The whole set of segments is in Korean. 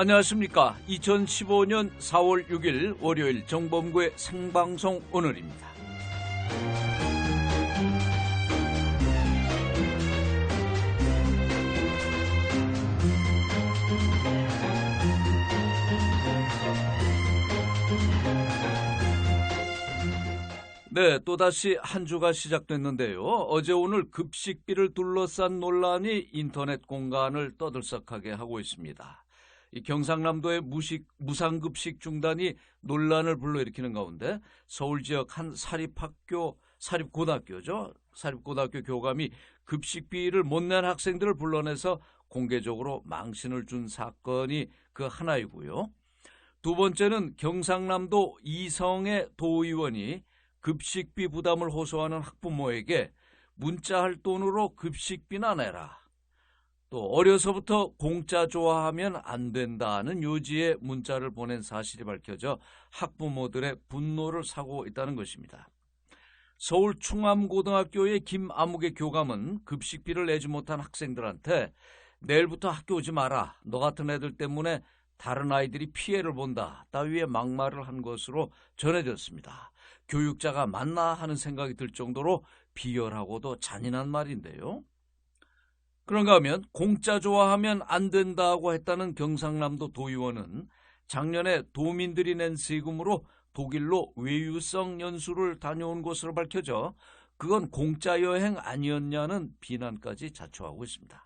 안녕하십니까. 2015년 4월 6일 월요일 정범구의 생방송 오늘입니다. 네, 또다시 한 주가 시작됐는데요. 어제 오늘 급식비를 둘러싼 논란이 인터넷 공간을 떠들썩하게 하고 있습니다. 이 경상남도의 무상급식 중단이 논란을 불러일으키는 가운데 서울 지역 한 사립고등학교죠. 사립고등학교 교감이 급식비를 못 낸 학생들을 불러내서 공개적으로 망신을 준 사건이 그 하나이고요. 두 번째는 경상남도 이성의 도의원이 급식비 부담을 호소하는 학부모에게 문자할 돈으로 급식비나 내라. 또 어려서부터 공짜 좋아하면 안 된다는 요지의 문자를 보낸 사실이 밝혀져 학부모들의 분노를 사고 있다는 것입니다. 서울 충암고등학교의 김아무개 교감은 급식비를 내지 못한 학생들한테 내일부터 학교 오지 마라. 너 같은 애들 때문에 다른 아이들이 피해를 본다. 따위의 막말을 한 것으로 전해졌습니다. 교육자가 맞나 하는 생각이 들 정도로 비열하고도 잔인한 말인데요. 그런가 하면 공짜 좋아하면 안 된다고 했다는 경상남도 도의원은 작년에 도민들이 낸 세금으로 독일로 외유성 연수를 다녀온 것으로 밝혀져 그건 공짜 여행 아니었냐는 비난까지 자초하고 있습니다.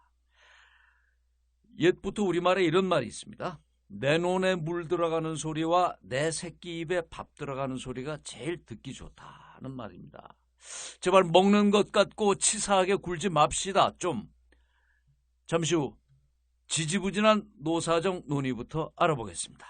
옛부터 우리말에 이런 말이 있습니다. 내 논에 물 들어가는 소리와 내 새끼 입에 밥 들어가는 소리가 제일 듣기 좋다는 말입니다. 제발 먹는 것 같고 치사하게 굴지 맙시다. 좀. 잠시 후 지지부진한 노사정 논의부터 알아보겠습니다.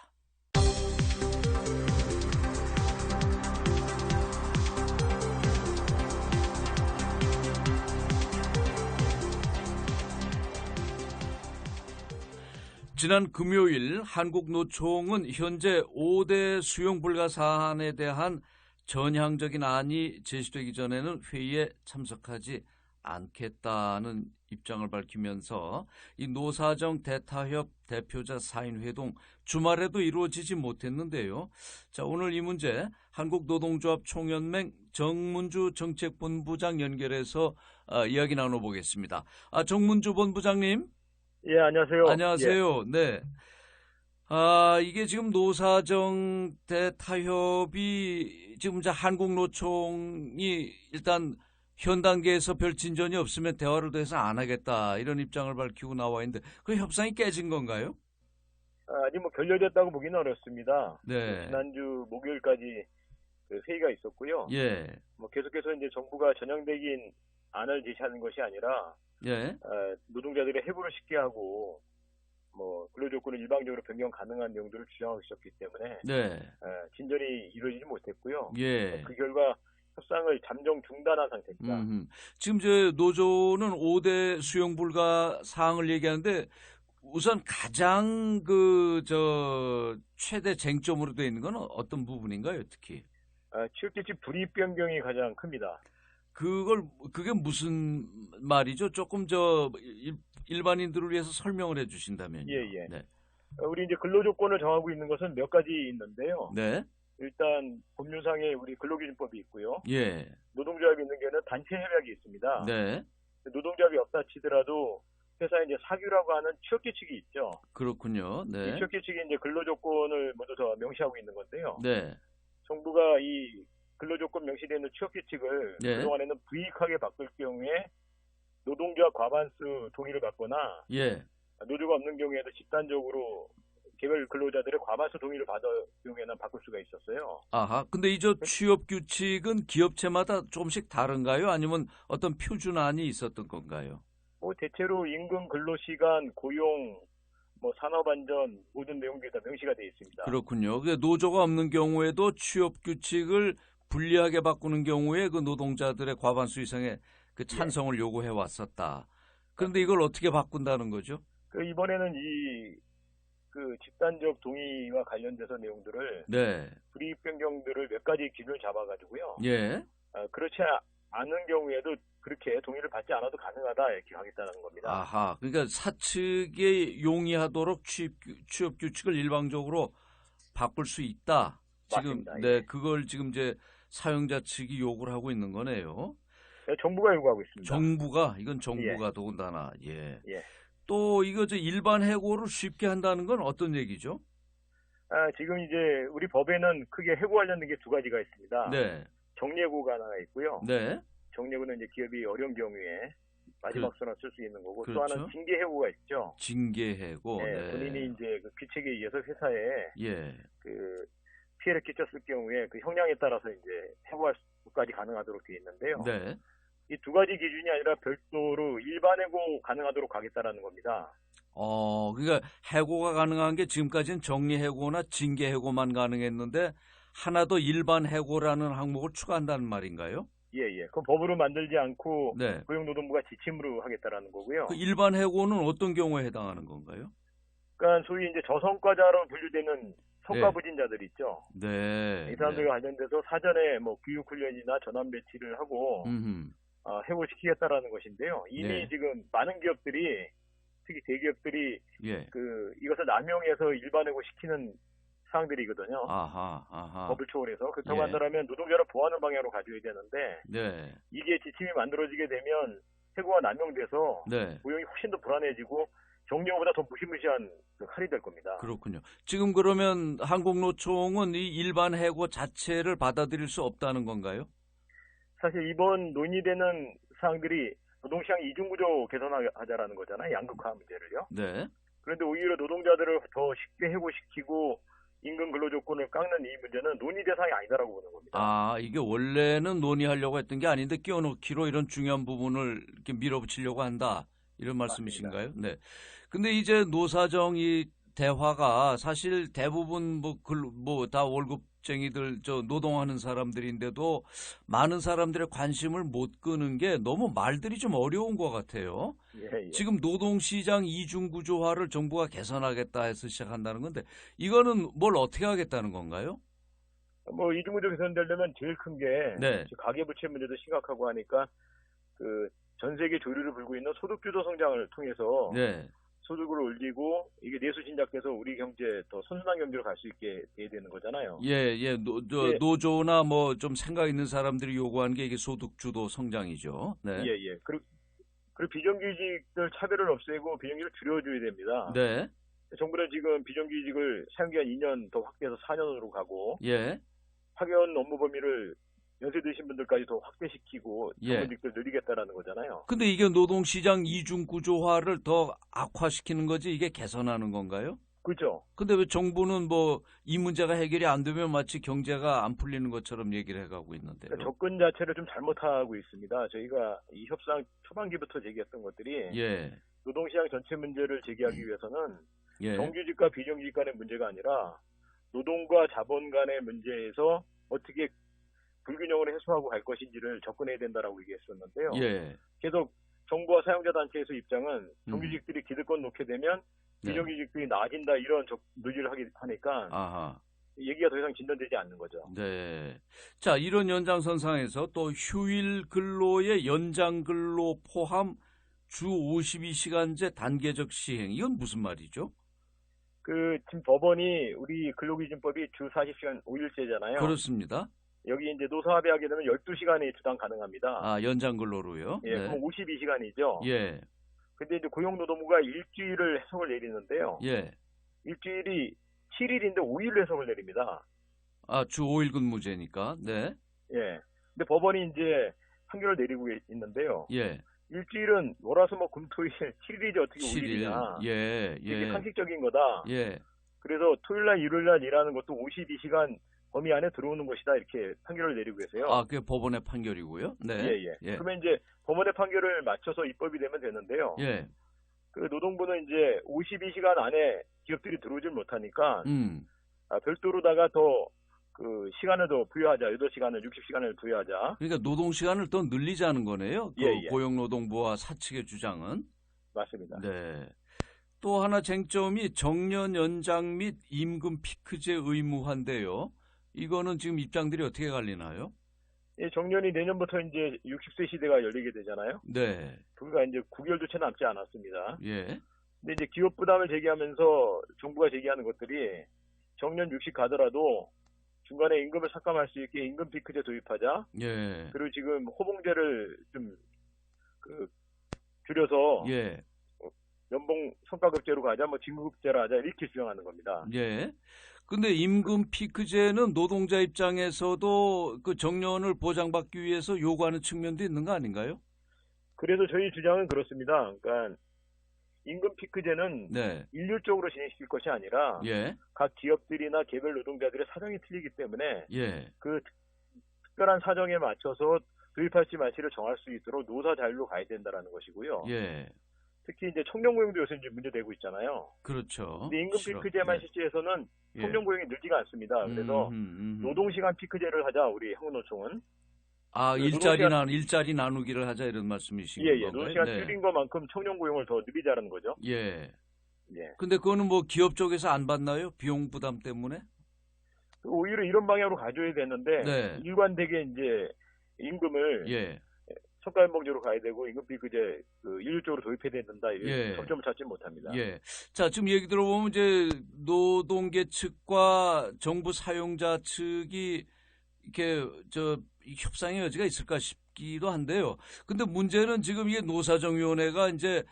지난 금요일 한국노총은 현재 5대 수용 불가 사안에 대한 전향적인 안이 제시되기 전에는 회의에 참석하지 않겠다는 입장을 밝히면서 이 노사정 대타협 대표자 사인회동 주말에도 이루어지지 못했는데요. 자, 오늘 이 문제 한국노동조합 총연맹 정문주 정책본부장 연결해서 이야기 나눠보겠습니다. 정문주 본부장님. 예, 안녕하세요. 안녕하세요. 네. 이게 지금 노사정 대타협이 지금 이제 한국노총이 일단 현 단계에서 별 진전이 없으면 대화를 더 해서 안 하겠다 이런 입장을 밝히고 나와 있는데 그 협상이 깨진 건가요? 아직 결렬됐다고 보기는 어렵습니다. 네. 지난주 목요일까지 그 회의가 있었고요. 예. 계속해서 이제 정부가 전향적인 안을 제시하는 것이 아니라 예. 노동자들의 해고를 쉽게 하고 근로조건을 일방적으로 변경 가능한 내용들을 주장하고 있었기 때문에 네. 진전이 이루어지지 못했고요. 예. 그 결과 협상을 잠정 중단한 상태입니다. 지금 이제 노조는 5대 수용 불가 사항을 얘기하는데 우선 가장 최대 쟁점으로 되어 있는 건 어떤 부분인가요, 특히? 취업규칙 불이익 변경이 가장 큽니다. 그게 무슨 말이죠? 조금 일반인들을 위해서 설명을 해 주신다면요. 예. 네. 우리 이제 근로조건을 정하고 있는 것은 몇 가지 있는데요. 네. 일단 법률상에 우리 근로기준법이 있고요. 예. 노동조합이 있는 경우는 단체 협약이 있습니다. 네. 노동조합이 없다 치더라도 회사에 이제 사규라고 하는 취업규칙이 있죠. 그렇군요. 네. 이 취업규칙이 이제 근로조건을 먼저 더 명시하고 있는 건데요. 네. 정부가 이 근로조건 명시되어 있는 취업규칙을 네. 그동안에는 불이익하게 바꿀 경우에 노동조합 과반수 동의를 받거나 예. 노조가 없는 경우에도 집단적으로 개별 근로자들의 과반수 동의를 받을 경우에는 바꿀 수가 있었어요. 아하. 근데 이 취업 규칙은 기업체마다 조금씩 다른가요? 아니면 어떤 표준안이 있었던 건가요? 대체로 임금, 근로시간, 고용, 산업안전 모든 내용들이 다 명시가 되어 있습니다. 그렇군요. 노조가 없는 경우에도 취업 규칙을 불리하게 바꾸는 경우에 그 노동자들의 과반수 이상의 그 찬성을 요구해 왔었다. 그런데 이걸 어떻게 바꾼다는 거죠? 이번에는 그 집단적 동의와 관련돼서 내용들을 네. 불이익 변경들을 몇 가지 기준을 잡아가지고요. 예. 그렇지 않은 경우에도 그렇게 동의를 받지 않아도 가능하다 이렇게 하겠다는 겁니다. 아하, 그러니까 사측에 용이하도록 취업 규칙을 일방적으로 바꿀 수 있다. 지금 맞습니다. 네, 예. 그걸 지금 이제 사용자 측이 요구를 하고 있는 거네요. 정부가 요구하고 있습니다. 이건 정부가 예. 더군다나 예. 예. 또 이거 저 일반 해고를 쉽게 한다는 건 어떤 얘기죠? 지금 이제 우리 법에는 크게 해고 관련된 게 두 가지가 있습니다. 네, 정리해고가 하나 있고요. 네, 정리해고는 이제 기업이 어려운 경우에 마지막 수나 쓸 수 있는 거고 또 그렇죠. 하나는 징계해고가 있죠. 징계해고. 예, 네. 본인이 이제 그 규칙에 의해서 회사에 예, 그 피해를 끼쳤을 경우에 그 형량에 따라서 이제 해고할 수까지 가능하도록 되어 있는데요. 네. 이 두 가지 기준이 아니라 별도로 일반 해고 가능하도록 하겠다라는 겁니다. 그러니까 해고가 가능한 게 지금까지는 정리해고나 징계해고만 가능했는데 하나 더 일반 해고라는 항목을 추가한다는 말인가요? 예. 그건 법으로 만들지 않고 네. 고용노동부가 지침으로 하겠다라는 거고요. 그 일반 해고는 어떤 경우에 해당하는 건가요? 그러니까 소위 이제 저성과자로 분류되는 성과부진자들 있죠. 네. 이 사람들과 관련돼서 사전에 뭐 교육훈련이나 전환 배치를 하고 음흠. 해고시키겠다라는 것인데요. 이미 네. 지금 많은 기업들이 특히 대기업들이 예. 이것을 남용해서 일반 해고시키는 사항들이거든요. 아하. 법을 초월해서 그렇다고 예. 한다면 노동자를 보호하는 방향으로 가져야 되는데 네. 이게 지침이 만들어지게 되면 해고가 남용돼서 네. 고용이 훨씬 더 불안해지고 정리보다 더 무시무시한 그 칼이 될 겁니다. 그렇군요. 지금 그러면 한국노총은 이 일반 해고 자체를 받아들일 수 없다는 건가요? 사실 이번 논의되는 사항들이 노동시장 이중구조 개선하자라는 거잖아요. 양극화 문제를요. 네. 그런데 오히려 노동자들을 더 쉽게 해고시키고 임금 근로조건을 깎는 이 문제는 논의 대상이 아니다라고 보는 겁니다. 이게 원래는 논의하려고 했던 게 아닌데 끼워넣기로 이런 중요한 부분을 이렇게 밀어붙이려고 한다. 이런 말씀이신가요? 네. 근데 이제 노사정 이 대화가 사실 대부분 다 월급쟁이들 노동하는 사람들인데도 많은 사람들의 관심을 못 끄는 게 너무 말들이 좀 어려운 것 같아요. 예. 지금 노동시장 이중구조화를 정부가 개선하겠다 해서 시작한다는 건데 이거는 뭘 어떻게 하겠다는 건가요? 뭐 이중구조 개선되려면 제일 큰 게 네. 가계부채 문제도 심각하고 하니까 그 전 세계 조류를 불고 있는 소득주도 성장을 통해서 네. 소득을 올리고 이게 내수 진작돼서 우리 경제 더 선순환 경제로 갈 수 있게 돼야 되는 거잖아요. 예. 노조나 뭐 좀 생각 있는 사람들이 요구하는 게 이게 소득주도 성장이죠. 네. 예. 그리고 비정규직들 차별을 없애고 비정규직을 줄여줘야 됩니다. 네. 정부는 지금 비정규직을 사용기한 2년 더 확대해서 4년으로 가고 예. 파견 업무 범위를 연세 드신 분들까지 더 확대시키고 예. 전문직들 늘리겠다라는 거잖아요. 근데 이게 노동시장 이중구조화를 더 악화시키는 거지 이게 개선하는 건가요? 그렇죠. 근데 왜 정부는 뭐 이 문제가 해결이 안 되면 마치 경제가 안 풀리는 것처럼 얘기를 해가고 있는데요. 그러니까 접근 자체를 좀 잘못하고 있습니다. 저희가 이 협상 초반기부터 제기했던 것들이 예. 노동시장 전체 문제를 제기하기 위해서는 예. 정규직과 비정규직 간의 문제가 아니라 노동과 자본 간의 문제에서 어떻게 불균형을 해소하고 갈 것인지를 접근해야 된다라고 얘기했었는데요. 예. 계속 정부와 사용자 단체에서 입장은 정규직들이 기득권 놓게 되면 네. 비정규직들이 나아진다 이런 논의를 하니까 아하. 얘기가 더 이상 진전되지 않는 거죠. 네. 자, 이런 연장선상에서 또 휴일 근로의 연장 근로 포함 주 52시간제 단계적 시행. 이건 무슨 말이죠? 지금 법원이 우리 근로기준법이 주 40시간 5일제잖아요. 그렇습니다. 여기 이제 노사합의 하게 되면 12시간이 주당 가능합니다. 연장 근로로요? 예, 네. 그럼 52시간이죠. 예. 근데 이제 고용노동부가 일주일을 해석을 내리는데요. 예. 일주일이 7일인데 5일로 해석을 내립니다. 주 5일 근무제니까. 네. 예. 근데 법원이 이제 판결을 내리고 있는데요. 예. 일주일은 월화수목금토일 7일이지 어떻게 7일. 5일이냐. 예. 이게 예. 상식적인 거다. 예. 그래서 토요일날 일요일날 일하는 것도 52시간 범위 안에 들어오는 것이다. 이렇게 판결을 내리고 계세요. 그게 법원의 판결이고요. 네. 예. 그러면 이제 법원의 판결을 맞춰서 입법이 되면 되는데요. 예. 노동부는 이제 52시간 안에 기업들이 들어오질 못하니까 별도로다가 더 시간을 더 부여하자. 8시간을 60시간을 부여하자. 그러니까 노동 시간을 더 늘리자는 거네요. 예. 고용노동부와 사측의 주장은. 맞습니다. 네. 또 하나 쟁점이 정년 연장 및 임금 피크제 의무화인데요. 이거는 지금 입장들이 어떻게 갈리나요? 이 정년이 내년부터 이제 60세 시대가 열리게 되잖아요. 네. 그가 이제 9개월도 채 남지 않았습니다. 예. 근데 이제 기업 부담을 제기하면서 정부가 제기하는 것들이 정년 60 가더라도 중간에 임금을 삭감할 수 있게 임금 피크제 도입하자. 예. 그리고 지금 호봉제를 좀 줄여서 예. 연봉 성과급제로 가자, 뭐 진급제로 하자 이렇게 주장하는 겁니다. 예. 근데 임금 피크제는 노동자 입장에서도 그 정년을 보장받기 위해서 요구하는 측면도 있는 거 아닌가요? 그래서 저희 주장은 그렇습니다. 그러니까 임금 피크제는 네. 일률적으로 진행시킬 것이 아니라 예. 각 기업들이나 개별 노동자들의 사정이 틀리기 때문에 예. 그 특별한 사정에 맞춰서 도입할지 말지를 정할 수 있도록 노사 자율로 가야 된다라는 것이고요. 예. 특히 이제 청년 고용도 요새 이제 문제되고 있잖아요. 그렇죠. 근데 임금 싫어. 피크제만 예. 실시해서는 예. 청년 고용이 늘지가 않습니다. 그래서 노동시간 피크제를 하자 우리 한국노총은. 아, 일자리 나누기를 하자 이런 말씀이신 건가요? 노동시간 네. 줄인 것만큼 청년 고용을 더 늘리자는 거죠. 예. 예. 근데 그거는 뭐 기업 쪽에서 안 받나요? 비용 부담 때문에? 오히려 이런 방향으로 가져야 되는데 네. 일관되게 이제 임금을 예. 성과연봉제로 가야 되고 임금 피크제 일률적으로 도입해야 된다. 이런 예. 접점을 찾지 못합니다. 예. 자, 지금 얘기 들어보면 이제 노동계 측과 정부 사용자 측이 이렇게 이 협상의 여지가 있을까 싶기도 한데요. 근데 문제는 지금 이게 노사정위원회가 이제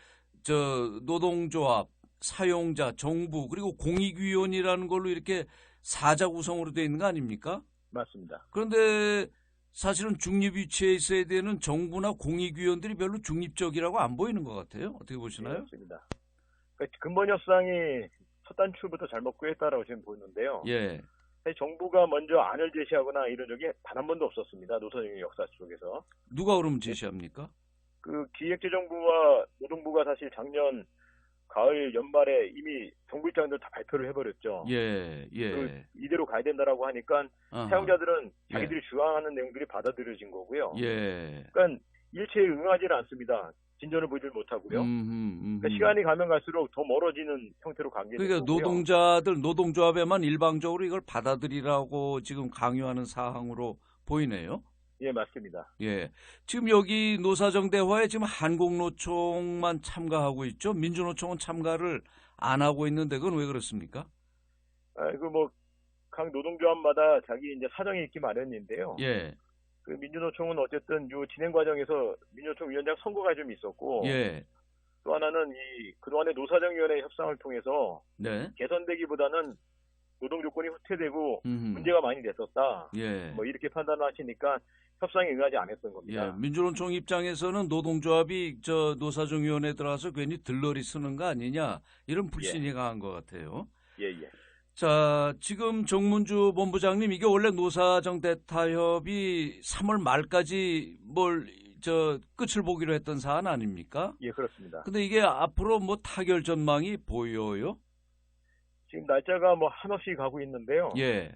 노동조합, 사용자, 정부 그리고 공익위원이라는 걸로 이렇게 사자 구성으로 되어 있는 거 아닙니까? 맞습니다. 그런데 사실은 중립 위치에 있어야 되는 정부나 공익위원들이 별로 중립적이라고 안 보이는 것 같아요. 어떻게 보시나요? 네, 맞습니다. 그러니까 근본 협상이 첫 단추부터 잘못 구했다라고 지금 보이는데요. 예. 사실 정부가 먼저 안을 제시하거나 이런 적이 단 한 번도 없었습니다. 노사정위 역사 속에서. 누가 그러면 제시합니까? 그 기획재정부와 노동부가 사실 작년 가을 연말에 이미 정부 입장들 다 발표를 해버렸죠. 예, 예. 이대로 가야 된다라고 하니까 아하. 사용자들은 자기들이 주장하는 내용들이 받아들여진 거고요. 예. 그러니까 일체에 응하지는 않습니다. 진전을 보이질 못하고요. 그러니까 시간이 가면 갈수록 더 멀어지는 형태로 가게 되고요. 그러니까 노동조합에만 일방적으로 이걸 받아들이라고 지금 강요하는 사항으로 보이네요. 예, 맞습니다. 예. 지금 여기 노사정 대화에 지금 한국노총만 참가하고 있죠. 민주노총은 참가를 안 하고 있는데 그건 왜 그렇습니까? 각 노동조합마다 자기 이제 사정이 있기 마련인데요. 예. 그 민주노총은 어쨌든 요 진행 과정에서 민주노총 위원장 선거가 좀 있었고, 예. 또 하나는 그동안의 노사정위원회 협상을 통해서 네. 개선되기보다는 노동 조건이 후퇴되고 음흠. 문제가 많이 됐었다. 예. 뭐 이렇게 판단하시니까 협상에 응하지 않았던 겁니다. 예. 민주노총 입장에서는 노동조합이 노사정위원회 들어가서 괜히 들러리 쓰는 거 아니냐 이런 불신이 강한 것 같아요. 예. 자, 지금 정문주 본부장님, 이게 원래 노사정 대타협이 3월 말까지 끝을 보기로 했던 사안 아닙니까? 예, 그렇습니다. 근데 이게 앞으로 뭐 타결 전망이 보여요? 지금 날짜가 뭐 한없이 가고 있는데요. 예.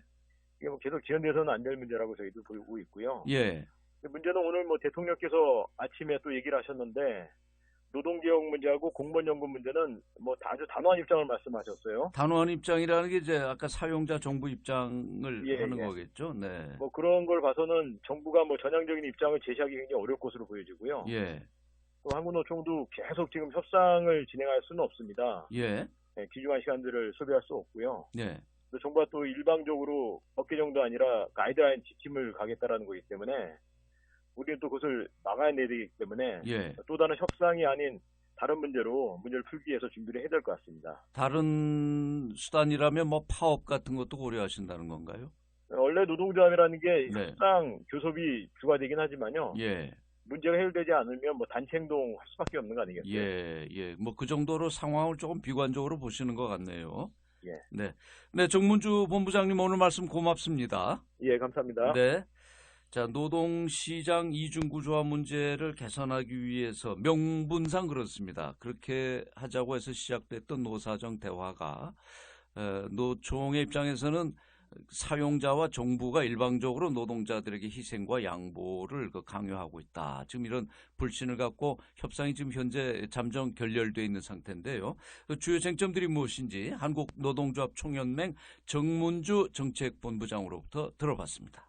이게 뭐 계속 지연돼서는 안 될 문제라고 저희도 보고 있고요. 예. 문제는 오늘 뭐 대통령께서 아침에 또 얘기를 하셨는데 노동개혁 문제하고 공무원연금 문제는 뭐 아주 단호한 입장을 말씀하셨어요. 단호한 입장이라는 게 이제 아까 사용자 정부 입장을 하는 거겠죠. 네. 뭐 그런 걸 봐서는 정부가 뭐 전향적인 입장을 제시하기 굉장히 어려울 것으로 보여지고요. 예. 또 한국노총도 계속 지금 협상을 진행할 수는 없습니다. 예. 네, 귀중한 시간들을 소비할 수 없고요. 예. 또 정부가 또 일방적으로 법규 정도 아니라 가이드라인 지침을 가겠다라는 거기 때문에 우리는 또 그것을 막아야 되기 때문에 예. 또 다른 협상이 아닌 다른 문제로 문제를 풀기 위해서 준비를 해야 될 것 같습니다. 다른 수단이라면 뭐 파업 같은 것도 고려하신다는 건가요? 원래 노동조합이라는 게 네. 협상 교섭이 주가 되긴 하지만요. 예. 문제가 해결되지 않으면 뭐 단체 행동할 수밖에 없는 거 아니겠어요? 예. 뭐 그 정도로 상황을 조금 비관적으로 보시는 것 같네요. 예. 네, 정문주 본부장님 오늘 말씀 고맙습니다. 예, 감사합니다. 네. 자, 노동시장 이중구조화 문제를 개선하기 위해서 명분상 그렇습니다. 그렇게 하자고 해서 시작됐던 노사정 대화가 노총의 입장에서는 사용자와 정부가 일방적으로 노동자들에게 희생과 양보를 강요하고 있다. 지금 이런 불신을 갖고 협상이 지금 현재 잠정 결렬되어 있는 상태인데요. 주요 쟁점들이 무엇인지 한국노동조합 총연맹 정문주 정책본부장으로부터 들어봤습니다.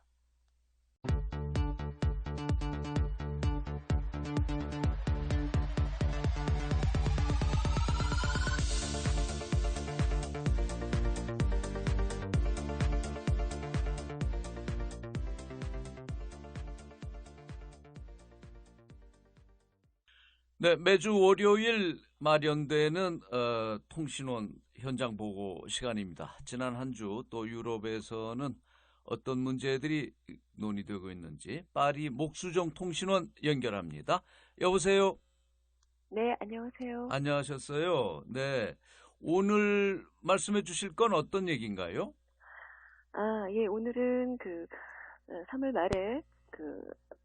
네, 매주 월요일 마련되는 통신원 현장 보고 시간입니다. 지난 한 주 또 유럽에서는 어떤 문제들이 논의되고 있는지 파리 목수정 통신원 연결합니다. 여보세요. 네, 안녕하세요. 안녕하셨어요. 네. 오늘 말씀해 주실 건 어떤 얘기인가요? 예, 오늘은 3월 말에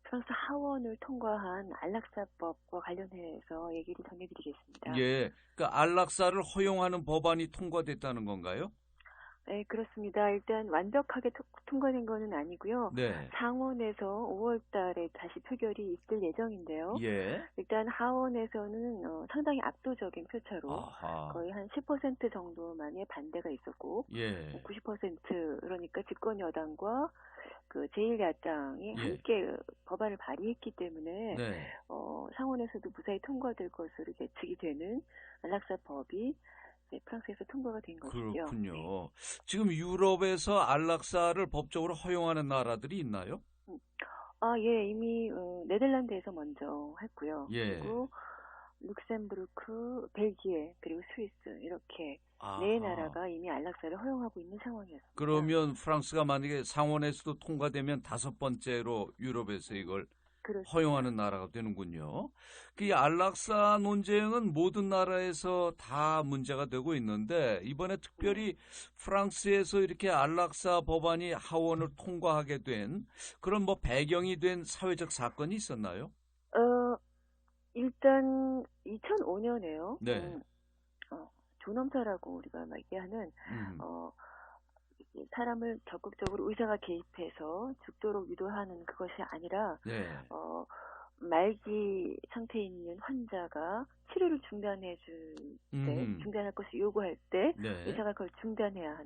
프랑스 하원을 통과한 안락사법과 관련해서 얘기를 전해드리겠습니다. 예. 그 안락사를 허용하는 법안이 통과됐다는 건가요? 네, 그렇습니다. 일단 완벽하게 통과된 거는 아니고요. 네. 상원에서 5월 달에 다시 표결이 있을 예정인데요. 예. 일단 하원에서는 상당히 압도적인 표차로 아하. 거의 한 10% 정도만의 반대가 있었고, 예. 90% 그러니까 집권 여당과 제1야당이 예. 함께 법안을 발의했기 때문에 네. 상원에서도 무사히 통과될 것으로 예측이 되는 안락사법이 프랑스에서 통과가 된 것이죠. 그렇군요. 네. 지금 유럽에서 안락사를 법적으로 허용하는 나라들이 있나요? 예, 이미 네덜란드에서 먼저 했고요. 예. 그리고 룩셈부르크, 벨기에, 그리고 스위스 이렇게 네 아하. 나라가 이미 안락사를 허용하고 있는 상황이었습니다. 그러면 프랑스가 만약에 상원에서도 통과되면 다섯 번째로 유럽에서 이걸 그렇습니다. 허용하는 나라가 되는군요. 그 안락사 논쟁은 모든 나라에서 다 문제가 되고 있는데 이번에 특별히 프랑스에서 이렇게 안락사 법안이 하원을 통과하게 된 그런 뭐 배경이 된 사회적 사건이 있었나요? 일단 2005년에요. 네. 존엄사라고 우리가 막 얘기하는 어, 사람을 적극적으로 의사가 개입해서 죽도록 유도하는 그것이 아니라 네. 말기 상태에 있는 환자가 치료를 중단할 것을 요구할 때 네. 의사가 그걸 중단해야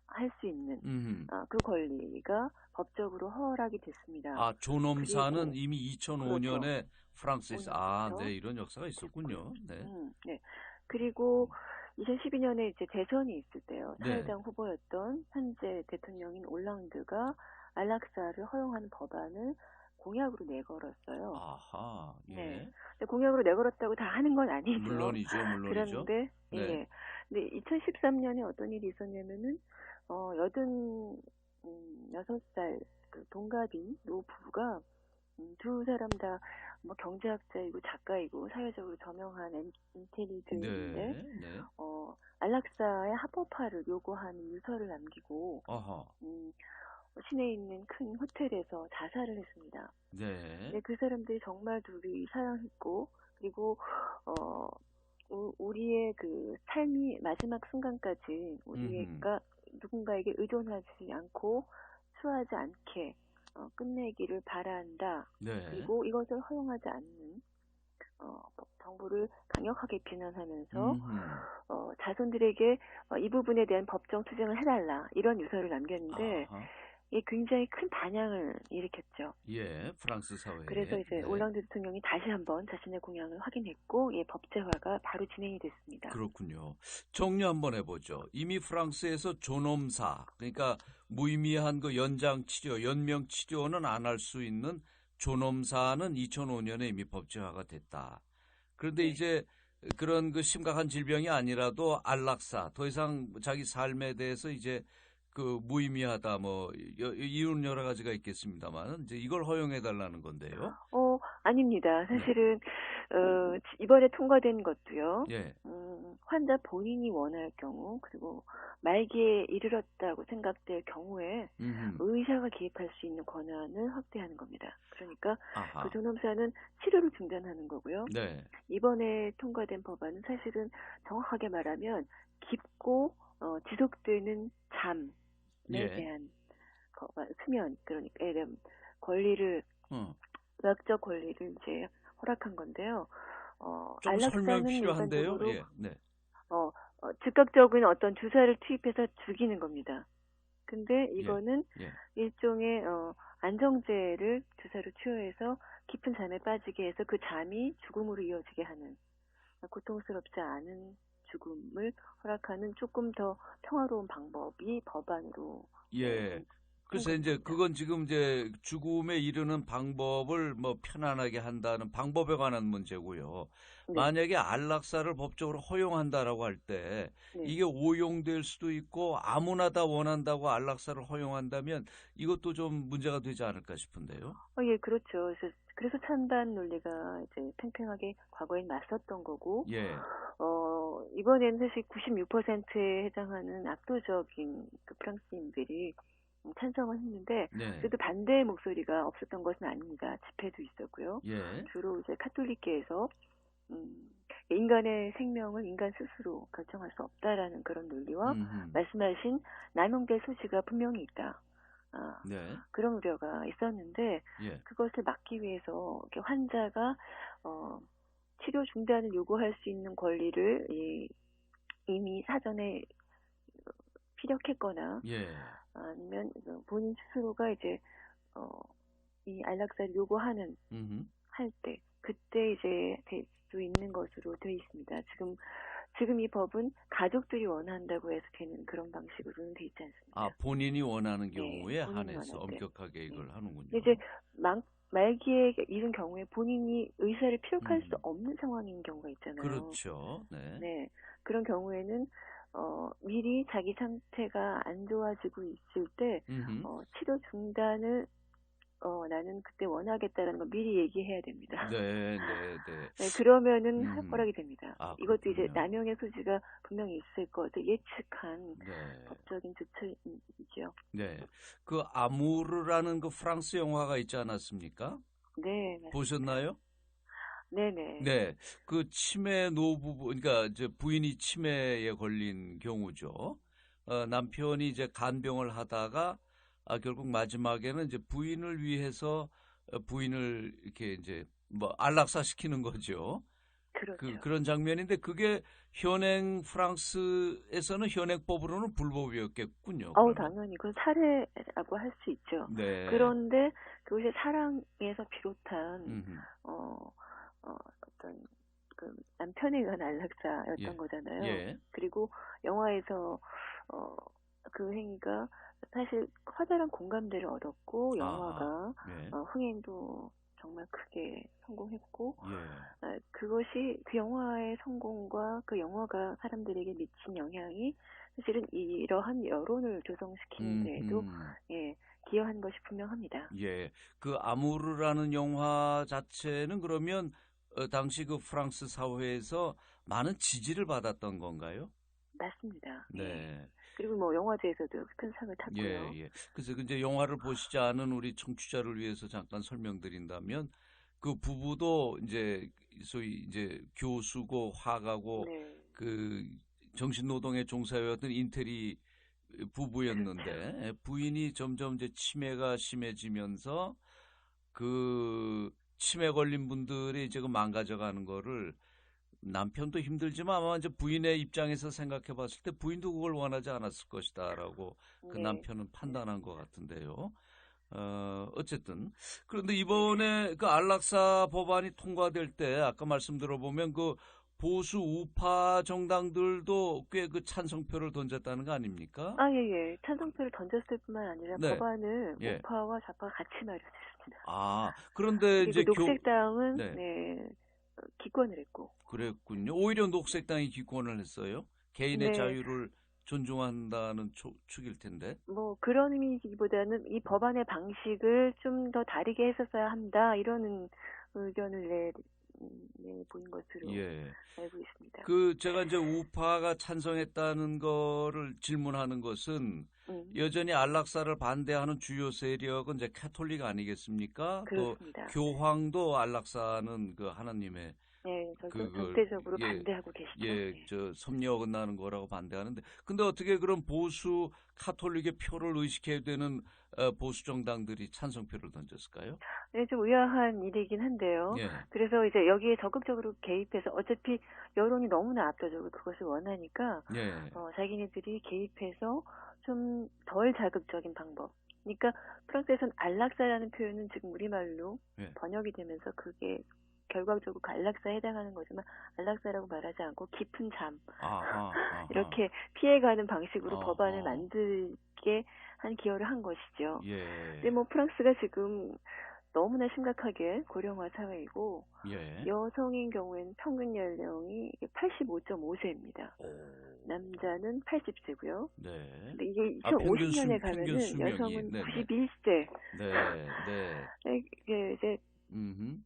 할 수 있는 그 권리가 법적으로 허락이 됐습니다. 존엄사는 그리고, 이미 2005년에 그렇죠. 프랑스에서 그렇죠. 네, 이런 역사가 있었군요. 네. 네. 그리고 2012년에 이제 대선이 있을 때요. 네. 사회당 후보였던 현재 대통령인 올랑드가 안락사를 허용하는 법안을 공약으로 내걸었어요. 아하. 예. 네. 근데 공약으로 내걸었다고 다 하는 건 아니죠. 물론이죠. 그런데 네. 예. 근데 2013년에 어떤 일이 있었냐면은 86살 동갑인 노부부가 두 사람 다 뭐 경제학자이고 작가이고 사회적으로 저명한 인텔리들인데 네. 네. 안락사의 합법화를 요구하는 유서를 남기고 아하. 시내에 있는 큰 호텔에서 자살을 했습니다. 네. 네, 그 사람들이 정말 둘이 사랑했고 그리고 우리의 삶이 마지막 순간까지 우리가 누군가에게 의존하지 않고 수하지 않게 끝내기를 바란다. 네. 그리고 이것을 허용하지 않는 정부를 강력하게 비난하면서 자손들에게 이 부분에 대한 법정 투쟁을 해달라 이런 유서를 남겼는데 아하. 이게 굉장히 큰 반향을 일으켰죠. 예, 프랑스 사회에. 그래서 이제 네. 올랑드 대통령이 다시 한번 자신의 공약을 확인했고 법제화가 바로 진행이 됐습니다. 그렇군요. 정리 한번 해보죠. 이미 프랑스에서 존엄사, 그러니까 무의미한 그 연장 치료, 연명 치료는 안 할 수 있는 존엄사는 2005년에 이미 법제화가 됐다. 그런데 네. 이제 그런 그 심각한 질병이 아니라도 안락사, 더 이상 자기 삶에 대해서 이제 무의미하다, 뭐 이유는 여러 가지가 있겠습니다만 이제 이걸 허용해 달라는 건데요. 아닙니다. 사실은 이번에 통과된 것도요. 예. 환자 본인이 원할 경우 그리고 말기에 이르렀다고 생각될 경우에 의사가 개입할 수 있는 권한을 확대하는 겁니다. 그러니까 아하. 그 존엄사는 치료를 중단하는 거고요. 네. 이번에 통과된 법안은 사실은 정확하게 말하면 깊고 지속되는 잠에 예. 대한 수면 그러니까 에 대한 권리를 의학적 권리를 이제 허락한 건데요. 좀 설명 안락사는 필요한데요. 일반적으로 예. 네. 즉각적인 어떤 주사를 투입해서 죽이는 겁니다. 근데 이거는 예. 일종의 안정제를 주사로 투여해서 깊은 잠에 빠지게 해서 그 잠이 죽음으로 이어지게 하는 고통스럽지 않은 죽음을 허락하는 조금 더 평화로운 방법이 법안으로 예. 글쎄 이제 그건 지금 이제 죽음에 이르는 방법을 뭐 편안하게 한다는 방법에 관한 문제고요. 네, 만약에 안락사를 법적으로 허용한다라고 할 때 네. 이게 오용될 수도 있고 아무나 다 원한다고 안락사를 허용한다면 이것도 좀 문제가 되지 않을까 싶은데요. 예, 그렇죠. 그래서 찬반 논리가 이제 팽팽하게 과거엔 맞섰던 거고, 예, 이번에는 사실 96%에 해당하는 압도적인 그 프랑스인들이 찬성을 했는데, 네, 그래도 반대 목소리가 없었던 것은 아닙니다. 집회도 있었고요. 예, 주로 이제 카톨릭계에서, 음, 인간의 생명을 인간 스스로 결정할 수 없다라는 그런 논리와 음, 말씀하신 남용될 소지가 분명히 있다. 아, 네, 그런 우려가 있었는데 예, 그것을 막기 위해서 이렇게 환자가 어, 치료 중단을 요구할 수 있는 권리를 이미 사전에 피력했거나 예, 아니면 본인 스스로가 이제 어, 이 안락사를 요구하는 음. 할 때 그때 이제 될 수 있는 것으로 되어 있습니다. 지금 이 법은 가족들이 원한다고 해서 되는 그런 방식으로는 되어 있지 아, 않습니다. 본인이 원하는 네, 경우에 본인이 원할 한해서 때. 엄격하게 네. 이걸 근데 이제 하는군요. 말기에 이른 경우에 본인이 의사를 피력할 수 음. 없는 상황인 경우가 있잖아요. 그렇죠. 네. 네. 그런 경우에는, 미리 자기 상태가 안 좋아지고 있을 때, 음. 치료 중단을, 나는 그때 원하겠다라는 걸 미리 얘기해야 됩니다. 네, 네, 네. 네, 그러면은 음. 허락이 됩니다. 아, 이것도 이제 그렇군요. 남용의 소지가 분명히 있을 것을 예측한 네. 법적인 조처이죠. 네. 그 아무르라는 그 프랑스 영화가 있지 않았습니까? 네, 맞습니다. 보셨나요? 네네. 네. 그 치매 노부부 그러니까 이제 부인이 치매에 걸린 경우죠. 남편이 이제 간병을 하다가 결국 마지막에는 이제 부인을 위해서 부인을 이렇게 이제 뭐 안락사 시키는 거죠. 그렇죠. 그런 장면인데 그게 현행 프랑스에서는 현행법으로는 불법이었겠군요. 그러면. 당연히 그건 사례라고 할 수 있죠. 네. 그런데 그것이 사랑에서 비롯한 음. 어, 어떤 그 남편에 의한 안락사였던 예. 거잖아요. 예. 그리고 영화에서 어, 그 행위가 사실 커다란 공감대를 얻었고 아하. 영화가 예. 흥행도 정말 크게 성공했고 예. 그것이 그 영화의 성공과 그 영화가 사람들에게 미친 영향이 사실은 이러한 여론을 조성시키는 데에도 음. 예, 기여한 것이 분명합니다. 예. 그 아무르라는 영화 자체는 그러면 당시 그 프랑스 사회에서 많은 지지를 받았던 건가요? 맞습니다. 예. 네. 그리고 뭐 영화제에서도 큰 상을 예, 탔고요. 예. 그래서 이제 영화를 보시지 않은 우리 청취자를 위해서 잠깐 설명드린다면 그 부부도 이제 소위 이제 교수고 화가고 네. 그 정신노동에 종사해왔던 인테리 그렇죠. 부부였는데 부인이 점점 이제 치매가 심해지면서 그 치매 걸린 분들이 이제 그 망가져가는 거를 남편도 힘들지만 아마 이제 부인의 입장에서 생각해 봤을 때 부인도 그걸 원하지 않았을 것이다라고 그 네. 남편은 네. 판단한 것 같은데요. 어쨌든 그런데 네. 이번에 그 안락사 법안이 통과될 때 아까 말씀 들어보면 그 보수 우파 정당들도 꽤 그 찬성표를 던졌다는 거 아닙니까? 예. 찬성표를 던졌을 뿐만 아니라 네, 법안을 예. 우파와 좌파가 같이 마련했습니다. 아, 그런데 그리고 이제 녹색당은 네, 네, 기권을 했고. 그랬군요. 오히려 녹색당이 기권을 했어요. 개인의 네, 자유를 존중한다는 축일 텐데. 뭐 그런 의미기보다는 이 법안의 방식을 좀 더 다르게 했었어야 한다 이런 의견을 내보인 것으로 예. 알고 있습니다. 그 제가 이제 우파가 찬성했다는 거를 질문하는 것은 음, 여전히 안락사를 반대하는 주요 세력은 이제 캐톨릭 아니겠습니까? 또 그렇습니다. 교황도 안락사는 그 하나님의 네, 그걸 절대적으로 예, 반대하고 계시죠. 예, 네. 저 섭리 어긋나는 거라고 반대하는데 근데 어떻게 그런 보수 카톨릭의 표를 의식해야 되는 보수 정당들이 찬성표를 던졌을까요? 네, 좀 의아한 일이긴 한데요. 예. 그래서 이제 여기에 적극적으로 개입해서 어차피 여론이 너무나 압도적으로 그것을 원하니까 예. 자기네들이 개입해서 좀 덜 자극적인 방법. 그러니까 프랑스에서는 안락사라는 표현은 지금 우리말로 예. 번역이 되면서 그게 결과적으로 그 안락사에 해당하는 거지만 안락사라고 말하지 않고 깊은 잠 아하. 아하. 이렇게 피해가는 방식으로 법안을 어허. 만들게 한 기여를 한 것이죠. 예. 근데 뭐 프랑스가 지금 너무나 심각하게 고령화 사회이고 예. 여성인 경우에는 평균 연령이 85.5세입니다. 남자는 80세고요. 네. 근데 이게 평균 2050년에 평균 가면은 수명이. 여성은 네네. 91세. 네. 이게 이제 음흠.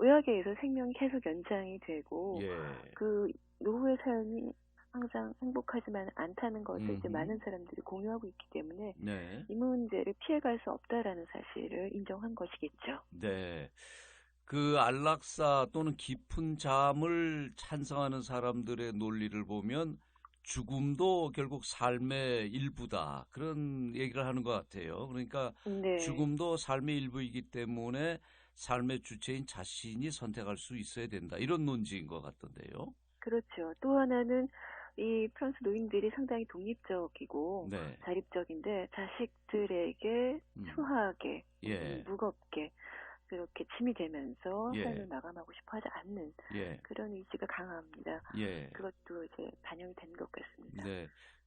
의학에서 생명이 계속 연장이 되고 예. 그 노후의 삶이 항상 행복하지만 않다는 것을 이제 음흠. 많은 사람들이 공유하고 있기 때문에 네. 이 문제를 피해갈 수 없다라는 사실을 인정한 것이겠죠. 네. 그 안락사 또는 깊은 잠을 찬성하는 사람들의 논리를 보면 죽음도 결국 삶의 일부다. 그런 얘기를 하는 것 같아요. 그러니까 네. 죽음도 삶의 일부이기 때문에 삶의 주체인 자신이 선택할 수 있어야 된다. 이런 논지인 것 같던데요. 그렇죠. 또 하나는 이 프랑스 노인들이 상당히 독립적이고 네. 자립적인데 자식들에게 수하게 예. 무겁게 그렇게 짐이 되면서 예. 삶을 마감하고 싶어하지 않는 예. 그런 의지가 강합니다. 예. 그것도 이제 반영이 된 것 같습니다. 네.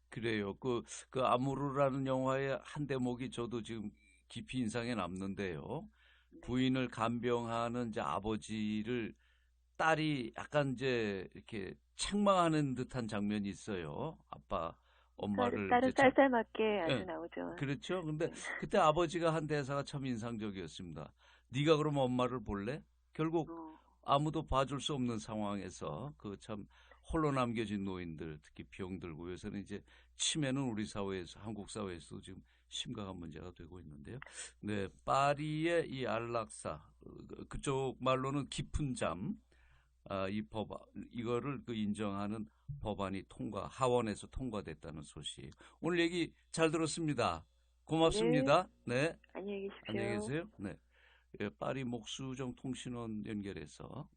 그래요. 그 아무르라는 영화의 한 대목이 저도 지금 깊이 인상에 남는데요. 네. 부인을 간병하는 이제 아버지를 딸이 약간 이제 이렇게 책망하는 듯한 장면이 있어요. 아빠, 엄마를 딸은 이제 참- 쌀쌀맞게 아주 예, 나오죠. 그렇죠. 근데 네. 그때 아버지가 한 대사가 참 인상적이었습니다. 네가 그럼 엄마를 볼래? 결국 아무도 봐줄 수 없는 상황에서 그 참 홀로 남겨진 노인들, 특히 병 들고 요새는 이제 치매는 우리 사회에서, 한국 사회에서도 지금 심각한 문제가 되고 있는데요. 네, 파리의 이 안락사, 그쪽 말로는 깊은 잠, 이 법안, 이거를 그 인정하는 법안이 하원에서 통과됐다는 소식. 오늘 얘기 잘 들었습니다. 고맙습니다. 네. 안녕히 계십시오. 안녕히 계세요. 네. 예, 파리 목수정 통신원 연결해서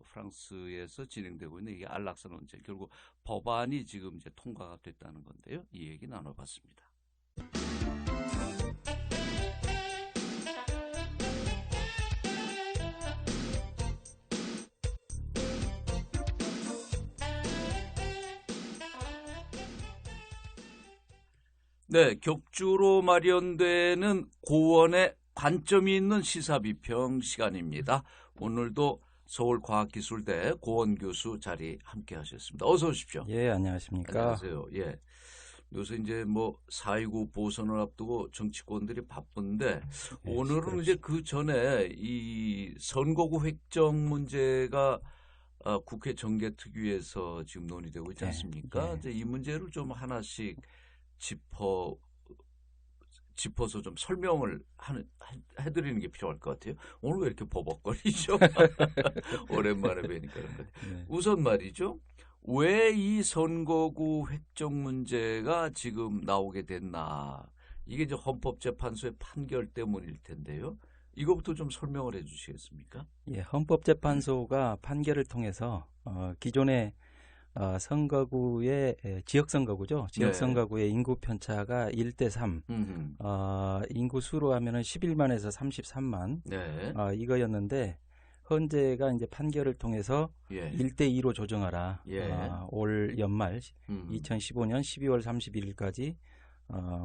프랑스에서 진행되고 있는 이게 안락사 논쟁, 결국 법안이 지금 이제 통과가 됐다는 건데요. 이 얘기 나눠봤습니다. 네, 격주로 마련되는 고원의 관점이 있는 시사비평 시간입니다. 오늘도 서울과학기술대 고원 교수 자리 함께 하셨습니다. 어서 오십시오. 예, 안녕하십니까. 안녕하세요. 예. 요새 이제 뭐 4.29 보선을 앞두고 정치권들이 바쁜데 오늘은 이제 그 전에 이 선거구 획정 문제가 국회 정개특위에서 지금 논의되고 있지 않습니까? 예. 이제 이 문제를 좀 하나씩 짚어서 좀 설명을 해드리는 게 필요할 것 같아요. 오늘 왜 이렇게 버벅거리죠? 오랜만에 뵈니까 그런 것 같아요. 네. 우선 말이죠. 왜 이 선거구 획정 문제가 지금 나오게 됐나. 이게 이제 헌법재판소의 판결 때문일 텐데요. 이것부터 좀 설명을 해 주시겠습니까? 예, 헌법재판소가 판결을 통해서 기존의 선거구의 지역 선거구죠. 지역 네. 선거구의 인구 편차가 1대3. 인구 수로 하면은 11만에서 33만. 네. 이거였는데 헌재가 이제 판결을 통해서 예. 1대2로 조정하라. 예. 올 연말 2015년 12월 31일까지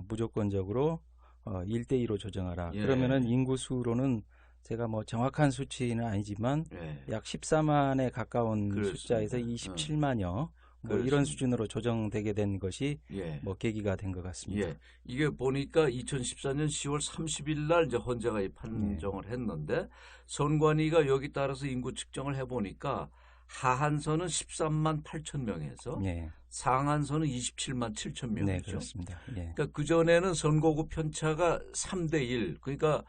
무조건적으로 1대2로 조정하라. 예. 그러면은 인구 수로는 제가 뭐 정확한 수치는 아니지만 예. 약 14만에 가까운 그렇습니다. 숫자에서 27만여 뭐 이런 그렇습니다. 수준으로 조정되게 된 것이 예. 뭐 계기가 된 것 같습니다. 예. 이게 보니까 2014년 10월 30일 날 이제 헌재가 이 판정을 했는데 선관위가 여기 따라서 인구 측정을 해 보니까 하한선은 13만 8천 명에서 예. 상한선은 27만 7천 명이죠. 네, 그렇습니다. 예. 그러니까 그전에는 선거구 편차가 3대 1. 그러니까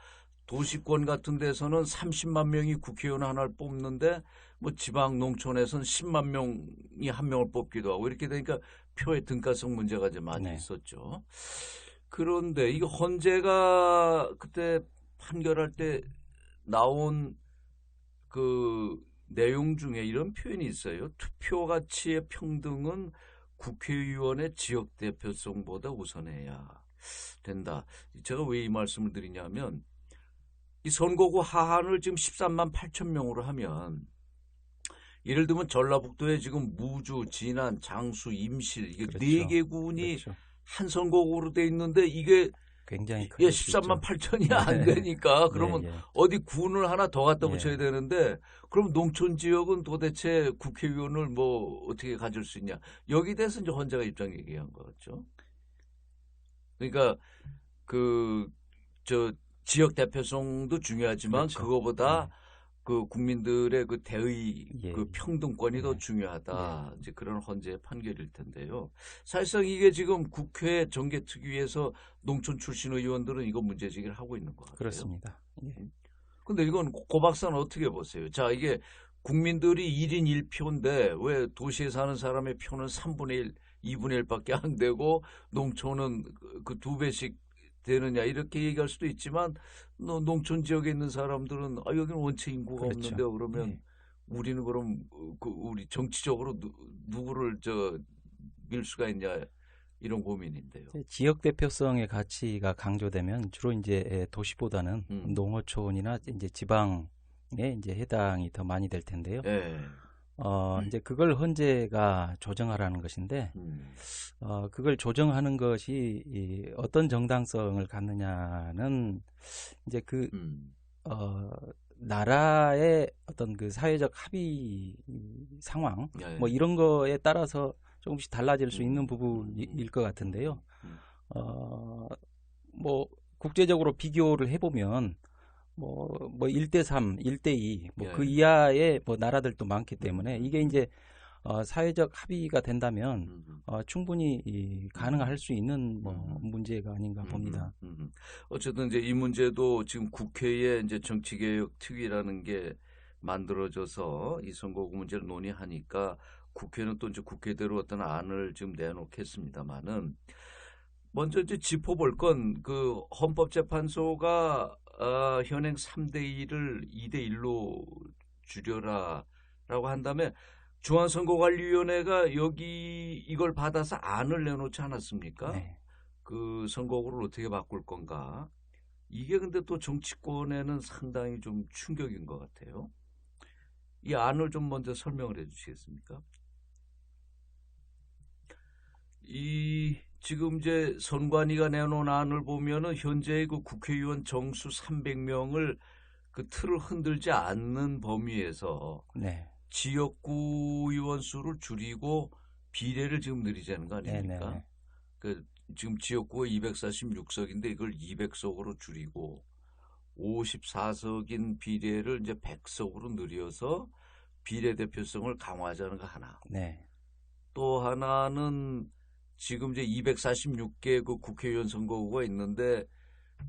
도시권 같은 데서는 30만 명이 국회의원 하나를 뽑는데 뭐 지방 농촌에서는 10만 명이 한 명을 뽑기도 하고 이렇게 되니까 표의 등가성 문제가 이제 많이 네. 있었죠. 그런데 이거 헌재가 그때 판결할 때 나온 그 내용 중에 이런 표현이 있어요. 투표 가치의 평등은 국회의원의 지역 대표성보다 우선해야 된다. 제가 왜 이 말씀을 드리냐면 이 선거구 하한을 지금 13만 8천 명으로 하면 예를 들면 전라북도에 지금 무주, 진안, 장수, 임실 이게 그렇죠. 네 개 군이 그렇죠. 한 선거구로 돼 있는데 이게 굉장히 예, 클 수 있죠. 13만 8천이 안 되니까 그러면 예, 예. 어디 군을 하나 더 갖다 예. 붙여야 되는데 그럼 농촌 지역은 도대체 국회의원을 뭐 어떻게 가질 수 있냐? 여기 대해서 이제 헌재가 입장 얘기한 거 같죠. 그러니까 그 저 지역 대표성도 중요하지만 그렇죠. 그거보다 그 국민들의 그 대의 예, 그 예. 평등권이 더 예. 중요하다. 이제 그런 헌재의 판결일 텐데요. 사실상 이게 지금 국회 정개특위에서 농촌 출신 의원들은 이거 문제 제기를 하고 있는 것 같아요. 그렇습니다. 예. 근데 이건 고 박사는 어떻게 보세요? 자, 이게 국민들이 1인 1표인데 왜 도시에 사는 사람의 표는 3분의 1, 2분의 1밖에 안 되고 농촌은 그 2배씩 되느냐 이렇게 얘기할 수도 있지만 농촌 지역에 있는 사람들은 여기는 원체 인구가 그렇죠. 없는데요. 그러면 예. 우리는 그럼 우리 정치적으로 누구를 밀 수가 있냐 이런 고민인데요. 지역 대표성의 가치가 강조되면 주로 이제 도시보다는 농어촌이나 이제 지방에 이제 해당이 더 많이 될 텐데요. 예. 이제 그걸 헌재가 조정하라는 것인데, 그걸 조정하는 것이 어떤 정당성을 갖느냐는 이제 나라의 어떤 그 사회적 합의 상황, 예. 뭐 이런 거에 따라서 조금씩 달라질 수 있는 부분일 것 같은데요. 뭐 국제적으로 비교를 해보면 뭐 1대3, 1대2, 뭐 그 예. 이하의 뭐 나라들도 많기 때문에 이게 이제 사회적 합의가 된다면 충분히 가능할 수 있는 뭐 문제가 아닌가 봅니다. 어쨌든 이제 이 문제도 지금 국회에 이제 정치개혁 특위라는 게 만들어져서 이 선거구 문제를 논의하니까 국회는 또 이제 국회대로 어떤 안을 지금 내놓겠습니다만은 먼저 이제 짚어볼 건 그 헌법재판소가 현행 3대2를 2대1로 줄여라라고 한 다음에 중앙선거관리위원회가 이걸 받아서 안을 내놓지 않았습니까? 네. 그 선거구를 어떻게 바꿀 건가? 이게 근데 또 정치권에는 상당히 좀 충격인 것 같아요. 이 안을 좀 먼저 설명을 해 주시겠습니까? 지금 이제 선관위가 내놓은 안을 보면은 현재의 그 국회의원 정수 300명을 그 틀을 흔들지 않는 범위에서 네. 지역구 의원 수를 줄이고 비례를 지금 늘리자는 거 아닙니까? 네네. 그 지금 지역구가 246석인데 이걸 200석으로 줄이고 54석인 비례를 이제 100석으로 늘려서 비례대표성을 강화하자는 거 하나. 네. 또 하나는 지금 이제 246개 그 국회의원 선거구가 있는데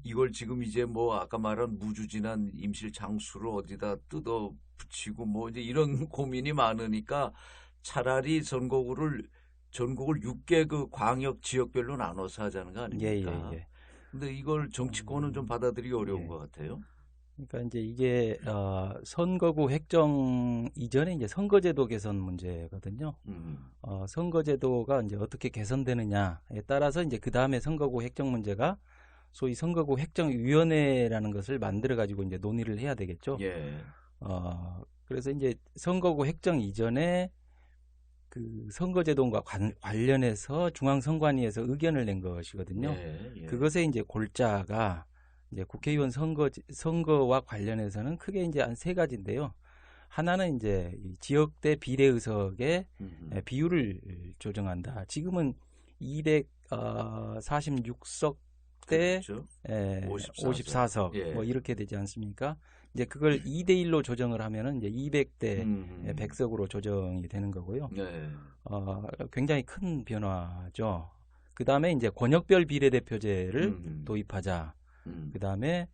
이걸 지금 이제 뭐 아까 말한 무주진한 임실 장수를 어디다 뜯어 붙이고 뭐 이제 이런 고민이 많으니까 차라리 선거구를 전국을 6개 그 광역 지역별로 나눠서 하자는 거 아닙니까? 예. 근데 이걸 정치권은 좀 받아들이기 어려운 예. 것 같아요. 그러니까 이제 이게 선거구 획정 이전에 이제 선거제도 개선 문제거든요. 선거제도가 이제 어떻게 개선되느냐에 따라서 이제 그 다음에 선거구 획정 문제가 소위 선거구 획정위원회라는 것을 만들어 가지고 이제 논의를 해야 되겠죠. 예. 그래서 이제 선거구 획정 이전에 그 선거제도와 관련해서 중앙선관위에서 의견을 낸 것이거든요. 예. 그것에 이제 골자가 이제 국회의원 선거와 관련해서는 크게 이제 한 세 가지인데요. 하나는 이제 이 지역대 비례 의석의 비율을 조정한다. 지금은 246석 대 그렇죠. 54석 예. 뭐 이렇게 되지 않습니까? 이제 그걸 2대1로 조정을 하면은 이제 200대 100석으로 조정이 되는 거고요. 네. 굉장히 큰 변화죠. 그 다음에 이제 권역별 비례대표제를 도입하자. 그 다음에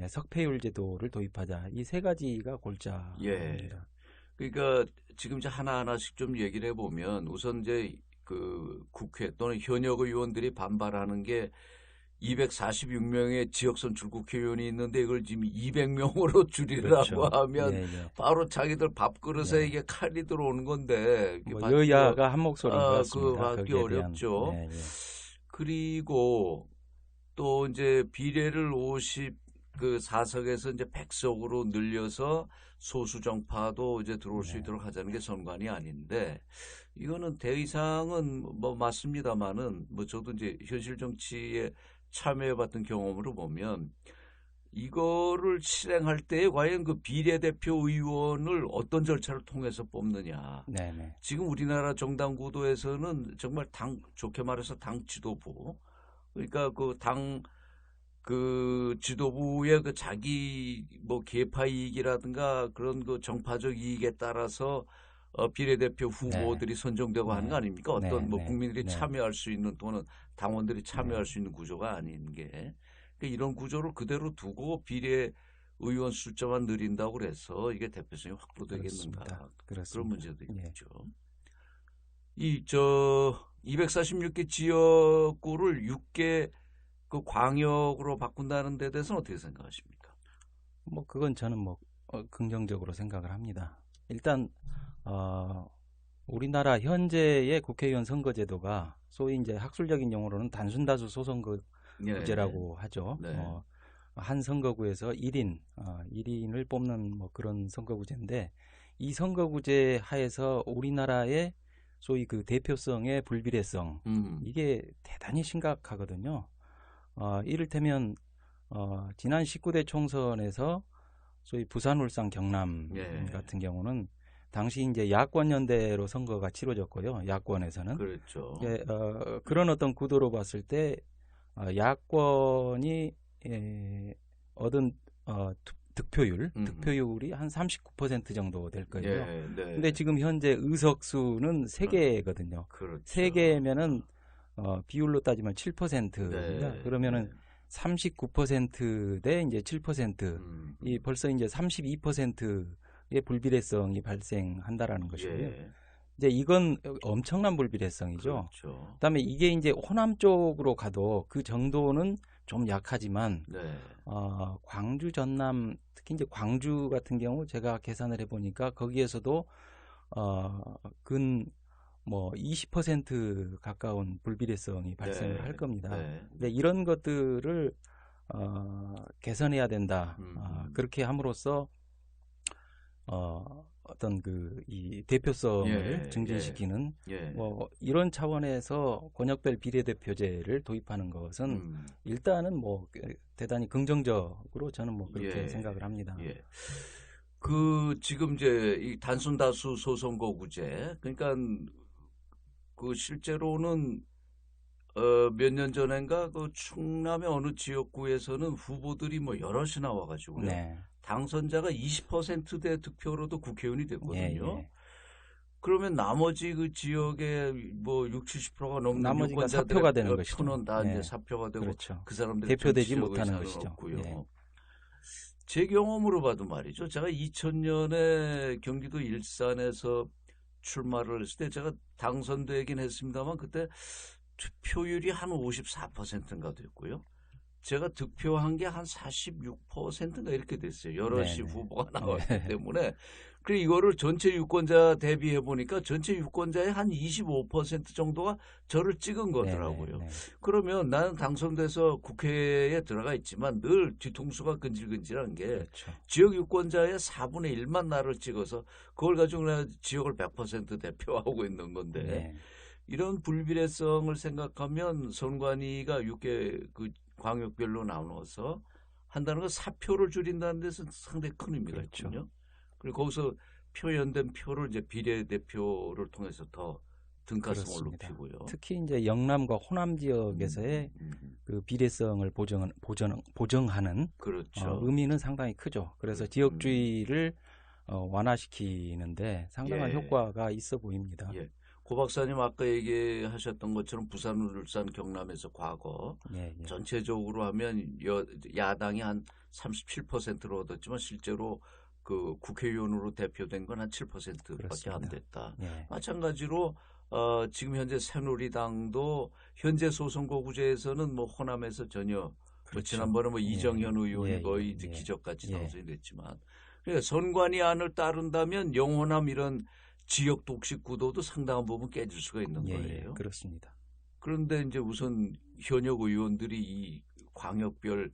석패율 제도를 도입하자. 이 세 가지가 골자입니다. 예. 그러니까 지금 이제 하나하나씩 좀 얘기를 해보면 우선 이제 그 국회 또는 현역 의원들이 반발하는 게 246명의 지역선출 국회의원이 있는데 이걸 지금 200명으로 줄이라고 그렇죠. 하면 예. 바로 자기들 밥그릇에 예. 이게 칼이 들어오는 건데 뭐 여야가 한 목소리인 것 같습니다. 그 받기 거기에 어렵죠. 대한, 그리고 또 이제 비례를 54석에서 이제 100석으로 늘려서 소수 정파도 이제 들어올 수 있도록 하자는 게 선관이 아닌데 이거는 대의상은 뭐 맞습니다만은 뭐 저도 이제 현실 정치에 참여해봤던 경험으로 보면 이거를 실행할 때 과연 그 비례대표 의원을 어떤 절차를 통해서 뽑느냐. 네네. 지금 우리나라 정당 구도에서는 정말 좋게 말해서 당 지도부, 그러니까 그 지도부의 그 자기 뭐 계파 이익이라든가 그런 그 정파적 이익에 따라서 비례대표 후보들이 선정되고 하는 거 아닙니까? 어떤 뭐 국민들이 참여할 수 있는 또는 당원들이 참여할 수 있는 구조가 아닌 게 그러니까 이런 구조를 그대로 두고 비례 의원 숫자만 늘린다고 그래서 이게 대표성이 확보되겠는가? 그렇습니다. 그런 문제도 있죠. 246개 지역구를 6개 그 광역으로 바꾼다는 데 대해서는 어떻게 생각하십니까? 뭐 그건 저는 뭐 긍정적으로 생각을 합니다. 일단 우리나라 현재의 국회의원 선거제도가 소위 이제 학술적인 용어로는 단순다수 소선거구제라고 하죠. 네. 한 선거구에서 1인을 뽑는 뭐 그런 선거구제인데 이 선거구제 하에서 우리나라의 소위 그 대표성의 불비례성 이게 대단히 심각하거든요. 이를테면 지난 19대 총선에서 소위 부산, 울산, 경남 같은 경우는 당시 이제 야권 연대로 선거가 치러졌고요. 야권에서는 그렇죠. 그런 어떤 구도로 봤을 때 야권이 얻은 득표율이 한 39% 정도 될 거예요. 근데 지금 현재 의석수는 3개거든요. 그렇죠. 3개면은 비율로 따지면 7%입니다. 그러면은 39% 대 이제 7%, 이 벌써 이제 32%의 불비례성이 발생한다라는 것이고요. 이제 이건 엄청난 불비례성이죠. 그렇죠. 그다음에 이게 이제 호남 쪽으로 가도 그 정도는 좀 약하지만 광주, 전남, 특히 이제 광주 같은 경우 제가 계산을 해보니까 거기에서도 뭐 20% 가까운 불비례성이 발생을 할 겁니다. 근데 이런 것들을 개선해야 된다. 그렇게 함으로써 어떤 이 대표성을 증진시키는 뭐 이런 차원에서 권역별 비례대표제를 도입하는 것은 일단은 뭐 대단히 긍정적으로 저는 뭐 그렇게 생각을 합니다. 그 지금 이제 이 단순 다수 소선거구제 그러니까 그 실제로는 몇 년 전인가 그 충남의 어느 지역구에서는 후보들이 뭐 여럿이 나와가지고요. 당선자가 20%대 득표로도 국회의원이 됐거든요. 그러면 나머지 그 지역에 뭐 60, 70%가 넘는 나머지가 사표가 되는 것이죠. 표는 다 이제 사표가 되고 그렇죠. 그 사람들이 대표되지 못하는 것이죠. 제 경험으로 봐도 말이죠. 제가 2000년에 경기도 일산에서 출마를 했을 때 제가 당선되긴 했습니다만 그때 투표율이 한 54%인가 됐고요. 제가 득표한 게 한 46%인가 이렇게 됐어요. 여럿이 후보가 나왔기 때문에. 그리고 이거를 전체 유권자 대비해 보니까 전체 유권자의 한 25% 정도가 저를 찍은 거더라고요. 그러면 나는 당선돼서 국회에 들어가 있지만 늘 뒤통수가 근질근질한 게 지역 유권자의 4분의 1만 나를 찍어서 그걸 가지고 내가 지역을 100% 대표하고 있는 건데 이런 불비례성을 생각하면 선관위가 6개 그 광역별로 나눠서 한다는 건 사표를 줄인다는 데서 상당히 큰 의미가 있거든요. 그리고 거기서 표현된 표를 이제 비례대표를 통해서 더 등가성을 높이고요. 특히 이제 영남과 호남 지역에서의 그 비례성을 보정하는 의미는 상당히 크죠. 그래서 지역주의를 완화시키는데 상당한 효과가 있어 보입니다. 고 박사님 아까 얘기하셨던 것처럼 부산, 울산, 경남에서 과거 전체적으로 하면 야당이 한 37%를 얻었지만 실제로 그 국회의원으로 대표된 건 한 7%밖에 안 됐다. 마찬가지로 지금 현재 새누리당도 현재 소선거구제에서는 뭐 호남에서 전혀 뭐 지난번에 뭐 이정현 의원이 거의 기적같이 당선이 됐지만 그러니까 선관위 안을 따른다면 영호남 이런 지역 독식 구도도 상당한 부분 깨질 수가 있는 거예요. 그렇습니다. 그런데 이제 우선 현역 의원들이 이 광역별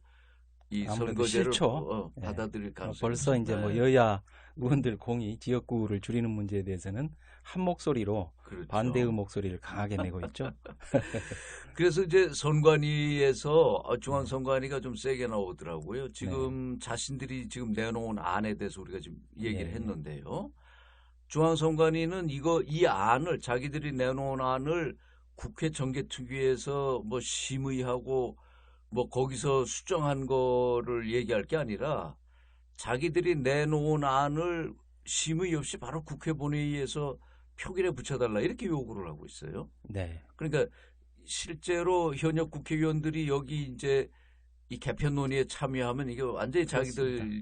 이 아무래도 선거제를 싫죠. 받아들일 가능성이 벌써 이제 있습니다. 뭐 여야 의원들 공이 지역구를 줄이는 문제에 대해서는 한 목소리로 그렇죠. 반대의 목소리를 강하게 내고 있죠. 그래서 이제 선관위에서 중앙선관위가 좀 세게 나오더라고요. 지금 자신들이 지금 내놓은 안에 대해서 우리가 지금 얘기를 했는데요. 중앙선관위는 이 안을 자기들이 내놓은 안을 국회 정개특위에서 뭐 심의하고 뭐 거기서 수정한 거를 얘기할 게 아니라 자기들이 내놓은 안을 심의 없이 바로 국회 본회의에서 표결에 붙여달라 이렇게 요구를 하고 있어요. 네. 그러니까 실제로 현역 국회의원들이 여기 이제 이 개편 논의에 참여하면 이게 완전히 자기들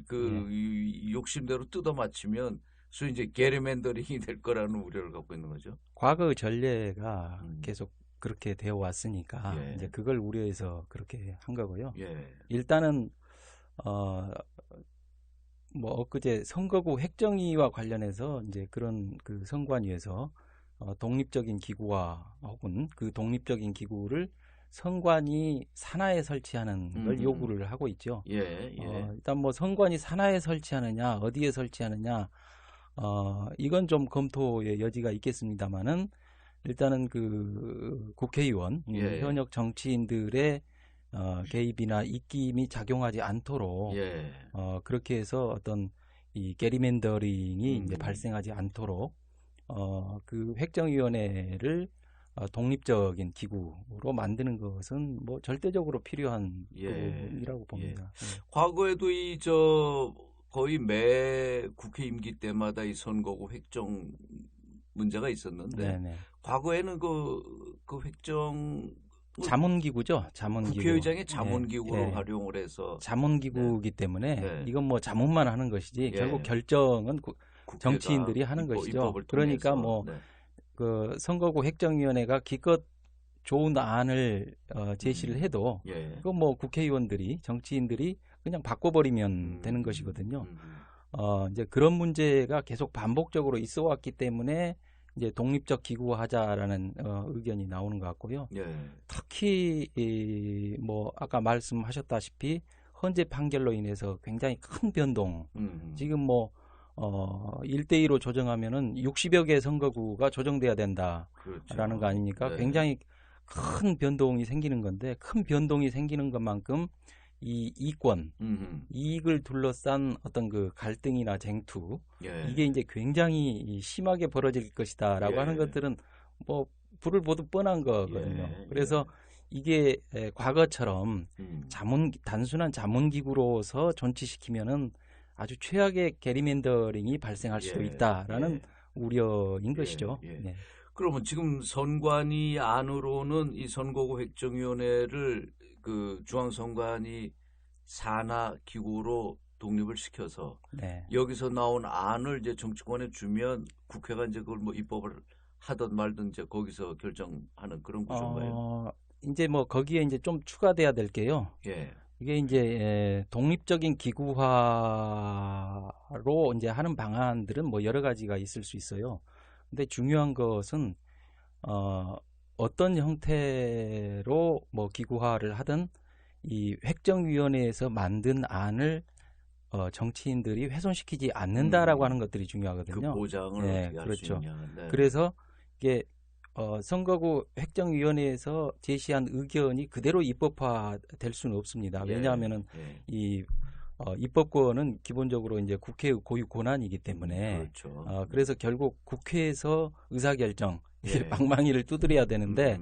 욕심대로 뜯어맞히면 소위 이제 게리맨더링이 될 거라는 우려를 갖고 있는 거죠. 과거 전례가 계속 그렇게 되어 왔으니까 이제 그걸 우려해서 그렇게 한 거고요. 일단은 뭐 엊그제 선거구 획정위와 관련해서 이제 그런 그 선관위에서 독립적인 기구와 혹은 그 독립적인 기구를 선관위 산하에 설치하는 걸 요구를 하고 있죠. 일단 뭐 선관위 산하에 설치하느냐 어디에 설치하느냐 이건 좀 검토의 여지가 있겠습니다만은 일단은 그 국회의원 현역 정치인들의 개입이나 입김이 작용하지 않도록 그렇게 해서 어떤 이 게리맨더링이 이제 발생하지 않도록 그 획정위원회를 독립적인 기구로 만드는 것은 뭐 절대적으로 필요한 부분이라고 봅니다. 과거에도 거의 매 국회 임기 때마다 이 선거구 획정 문제가 있었는데 과거에는 그 획정 자문기구죠. 자문기구. 국회의장의 자문기구로 활용을 해서 자문기구이기 때문에 이건 뭐 자문만 하는 것이지 결국 결정은 정치인들이 하는 것이죠. 그러니까 뭐 그 선거구 획정위원회가 기껏 좋은 안을 제시를 해도 그건 뭐 국회의원들이 정치인들이 그냥 바꿔버리면 되는 것이거든요. 이제 그런 문제가 계속 반복적으로 있어 왔기 때문에 이제 독립적 기구하자라는 의견이 나오는 것 같고요. 특히 뭐 아까 말씀하셨다시피 헌재 판결로 인해서 굉장히 큰 변동. 지금 뭐 1대2로 조정하면은 60여 개 선거구가 조정돼야 된다라는 거 아닙니까? 굉장히 큰 변동이 생기는 건데 큰 변동이 생기는 것만큼 이 이권, 이익을 둘러싼 어떤 그 갈등이나 쟁투 이게 이제 굉장히 심하게 벌어질 것이다라고 하는 것들은 뭐 불을 보듯 뻔한 거거든요. 그래서 이게 과거처럼 단순한 자문기구로서 존치시키면은 아주 최악의 게리맨더링이 발생할 수도 있다라는 우려인 것이죠. 그러면 지금 선관위 안으로는 이 선거구 획정위원회를 그 중앙선관위 산하 기구로 독립을 시켜서 여기서 나온 안을 이제 정치권에 주면 국회가 이제 그걸 뭐 입법을 하든 말든 이제 거기서 결정하는 그런 구조인가요? 이제 뭐 거기에 이제 좀 추가돼야 될 게요. 이게 이제 독립적인 기구화로 이제 하는 방안들은 뭐 여러 가지가 있을 수 있어요. 근데 중요한 것은 어떤 형태로 뭐 기구화를 하든 이 획정위원회에서 만든 안을 정치인들이 훼손시키지 않는다라고 하는 것들이 중요하거든요. 그 보장을 어떻게 할 수 있냐. 그래서 이게 선거구 획정위원회에서 제시한 의견이 그대로 입법화될 수는 없습니다. 왜냐하면은 이 입법권은 기본적으로 이제 국회의 고유 권한이기 때문에 그래서 결국 국회에서 의사결정 방망이를 두드려야 되는데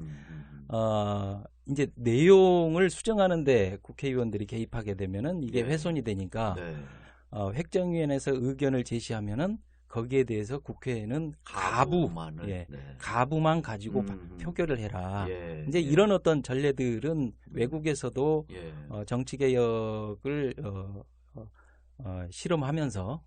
이제 내용을 수정하는데 국회의원들이 개입하게 되면은 이게 훼손이 되니까 획정위원회에서 의견을 제시하면은 거기에 대해서 국회에는 가부만 가지고 표결을 해라. 이제 이런 어떤 전례들은 외국에서도 정치개혁을 실험하면서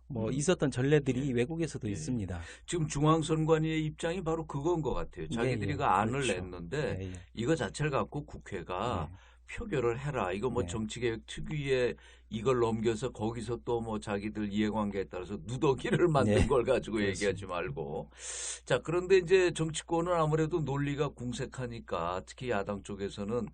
뭐 있었던 전례들이 외국에서도 있습니다. 지금 중앙선관위의 입장이 바로 그건 것 같아요. 자기들이 그 안을 냈는데 이거 자체를 갖고 국회가 표결을 해라. 이거 뭐 정치개혁 특위에 이걸 넘겨서 거기서 또 뭐 자기들 이해관계에 따라서 누더기를 만든 걸 가지고 얘기하지 말고. 자, 그런데 이제 정치권은 아무래도 논리가 궁색하니까 특히 야당 쪽에서는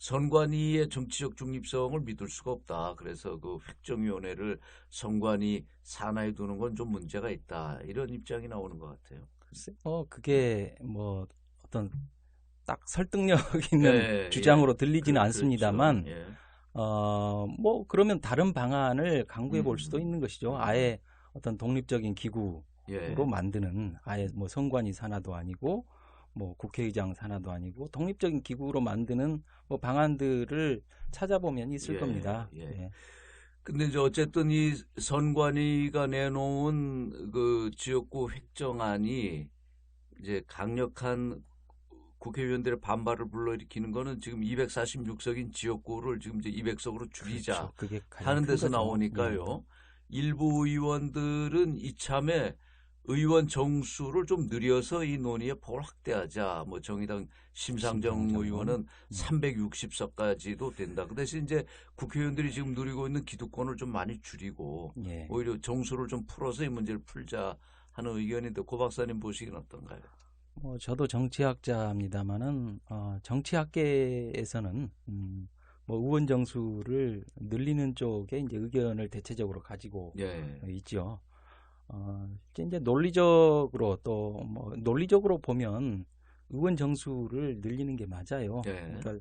선관위의 정치적 중립성을 믿을 수가 없다. 그래서 그 획정위원회를 선관위 산하에 두는 건 좀 문제가 있다. 이런 입장이 나오는 것 같아요. 글쎄, 그게 뭐 어떤 딱 설득력 있는 주장으로 들리지는 않습니다만, 그렇죠. 뭐 그러면 다른 방안을 강구해 볼 수도 있는 것이죠. 아예 어떤 독립적인 기구로 만드는, 아예 뭐 선관위 산하도 아니고 뭐 국회의장 산하도 아니고 독립적인 기구로 만드는 뭐 방안들을 찾아보면 있을 겁니다. 근데 이제 어쨌든 이 선관위가 내놓은 그 지역구 획정안이 이제 강력한 국회의원들의 반발을 불러일으키는 거는 지금 246석인 지역구를 지금 이제 200석으로 줄이자 그게 하는 데서 나오니까요. 일부 의원들은 이참에 의원 정수를 좀 늘려서 이 논의의 폭을 확대하자. 뭐 정의당 심상정 의원은 360석까지도 된다. 그 대신 이제 국회의원들이 지금 누리고 있는 기득권을 좀 많이 줄이고 오히려 정수를 좀 풀어서 이 문제를 풀자 하는 의견인데 고 박사님 보시기는 어떤가요? 저도 정치학자입니다만은 정치학계에서는 뭐 의원 정수를 늘리는 쪽에 이제 의견을 대체적으로 가지고 있죠. 이제 논리적으로 또 뭐 논리적으로 보면 의원 정수를 늘리는 게 맞아요. 그러니까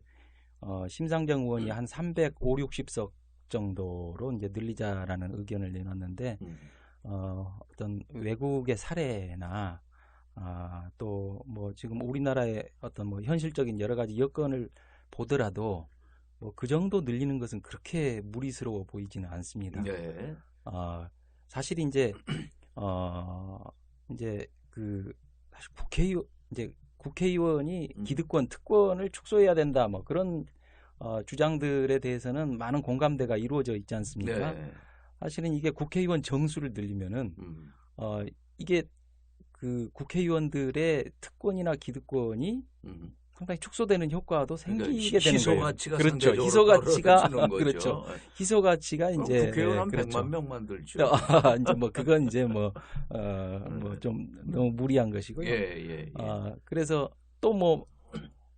심상정 의원이 한 350, 60석 정도로 이제 늘리자라는 의견을 내놨는데 어떤 외국의 사례나 또 뭐 지금 우리나라의 어떤 뭐 현실적인 여러 가지 여건을 보더라도 뭐 그 정도 늘리는 것은 그렇게 무리스러워 보이지는 않습니다. 사실 이제 이제 그 사실 국회의원이 기득권, 특권을 축소해야 된다, 뭐 그런 주장들에 대해서는 많은 공감대가 이루어져 있지 않습니까? 사실은 이게 국회의원 정수를 늘리면은 이게 그 국회의원들의 특권이나 기득권이 상당히 축소되는 효과도 생기게 되는 거예요. 희소가치가 그렇죠. 희소가치가 그렇죠. 희소가치가 이제 국회의원 한 100만 명 만들죠. 이제 뭐 그건 이제 뭐 좀 너무 무리한 것이고요. 그래서 또 뭐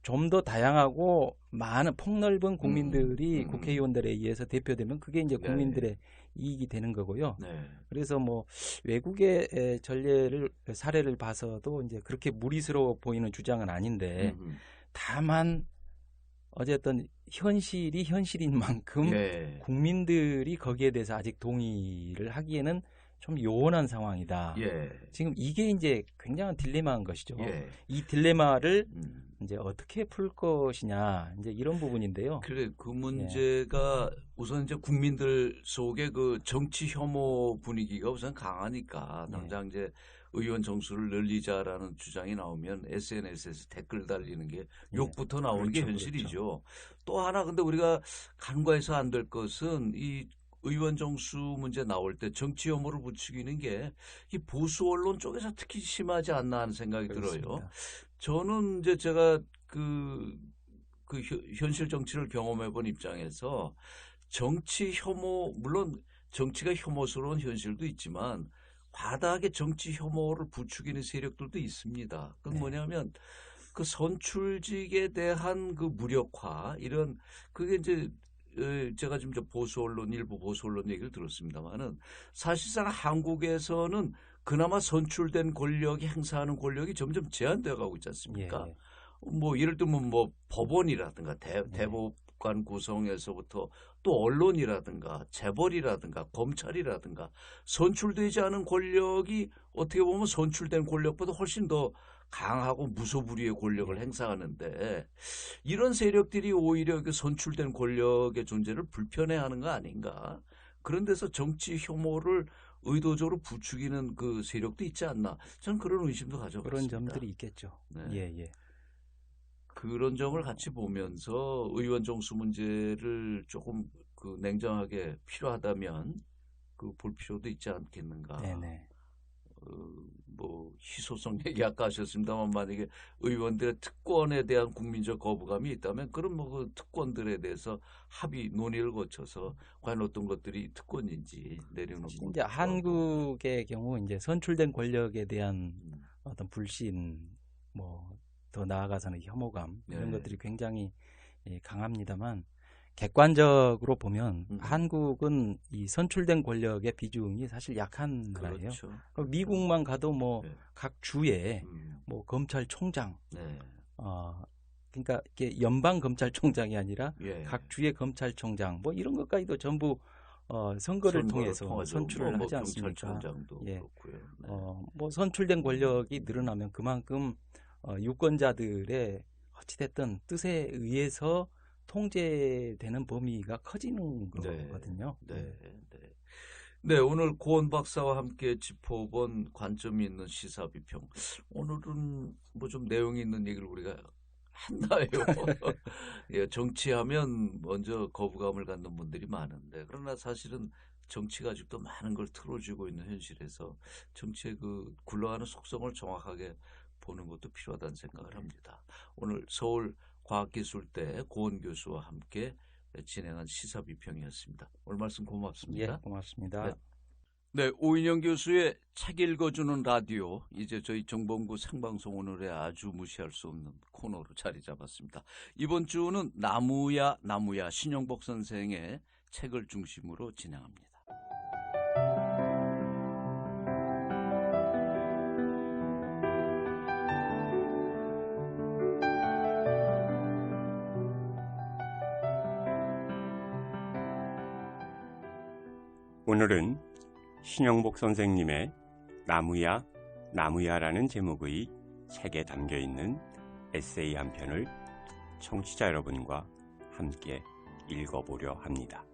좀 더 다양하고 많은 폭넓은 국민들이 국회의원들에 의해서 대표되면 그게 이제 국민들의 이익이 되는 거고요. 그래서 뭐 외국의 사례를 봐서도 이제 그렇게 무리스러워 보이는 주장은 아닌데 다만 어쨌든 현실이 현실인 만큼 국민들이 거기에 대해서 아직 동의를 하기에는 좀 요원한 상황이다. 지금 이게 이제 굉장한 딜레마인 것이죠. 이 딜레마를 이제 어떻게 풀 것이냐, 이제 이런 부분인데요. 그래, 그 문제가 우선 이제 국민들 속에 그 정치 혐오 분위기가 우선 강하니까 당장 이제 의원 정수를 늘리자라는 주장이 나오면 SNS에서 댓글 달리는 게 욕부터 나오는 게 현실이죠. 또 하나 근데 우리가 간과해서 안 될 것은 이 의원 정수 문제 나올 때 정치 혐오를 부추기는 게 이 보수 언론 쪽에서 특히 심하지 않나 하는 생각이 들어요. 저는 이제 제가 그 현실 정치를 경험해 본 입장에서 정치 혐오, 물론 정치가 혐오스러운 현실도 있지만 과다하게 정치 혐오를 부추기는 세력들도 있습니다. 그건 뭐냐면 그 선출직에 대한 그 무력화, 이런, 그게 이제 제가 지금 일부 보수 언론 얘기를 들었습니다만은 사실상 한국에서는 그나마 선출된 권력이 행사하는 권력이 점점 제한되어 가고 있지 않습니까? 뭐 예를 들면 뭐 법원이라든가 대법관 구성에서부터 또 언론이라든가 재벌이라든가 검찰이라든가 선출되지 않은 권력이 어떻게 보면 선출된 권력보다 훨씬 더 강하고 무소불위의 권력을 행사하는데 이런 세력들이 오히려 그 선출된 권력의 존재를 불편해하는 거 아닌가? 그런 데서 정치 혐오를 의도적으로 부추기는 그 세력도 있지 않나? 저는 그런 의심도 가져봤습니다. 그런 점들이 있겠죠. 그런 점을 같이 보면서 의원 정수 문제를 조금 그 냉정하게 필요하다면 그 볼 필요도 있지 않겠는가? 뭐 희소성 얘기 아까 하셨습니다만 만약에 의원들의 특권에 대한 국민적 거부감이 있다면 그런 뭐 그 특권들에 대해서 합의 논의를 거쳐서 과연 어떤 것들이 특권인지 내려놓는 이제 한국의 경우 이제 선출된 권력에 대한 어떤 불신, 뭐 더 나아가서는 혐오감 이런 것들이 굉장히 예, 강합니다만 객관적으로 보면 한국은 이 선출된 권력의 비중이 사실 약한 나라예요. 그렇죠. 미국만 가도 뭐 네. 각 주에 뭐 검찰총장, 네. 그러니까 이게 연방 검찰총장이 아니라 예. 각 주의 검찰총장 뭐 이런 것까지도 전부 선거를 통해서 선출을 하지 않습니까? 경찰청장도 예. 그렇고요. 네. 뭐 선출된 권력이 늘어나면 그만큼 유권자들의 어찌됐든 뜻에 의해서 통제되는 범위가 커지는 거거든요. 네. 네, 오늘 고은 박사와 함께 짚어본 관점이 있는 시사비평. 오늘은 뭐 좀 내용이 있는 얘기를 우리가 했나요? 예, 정치하면 먼저 거부감을 갖는 분들이 많은데, 그러나 사실은 정치가 아직도 많은 걸 틀어주고 있는 현실에서 정치의 그 굴러가는 속성을 정확하게 보는 것도 필요하다는 생각을 합니다. 오늘 서울과학기술대 고은 교수와 함께 진행한 시사비평이었습니다. 오늘 말씀 고맙습니다. 예, 고맙습니다. 네, 오인영 교수의 책 읽어주는 라디오, 이제 저희 정봉구 생방송 오늘의 아주 무시할 수 없는 코너로 자리 잡았습니다. 이번 주는 나무야 신용복 선생의 책을 중심으로 진행합니다. 오늘은 신영복 선생님의 나무야라는 제목의 책에 담겨있는 에세이 한 편을 청취자 여러분과 함께 읽어보려 합니다.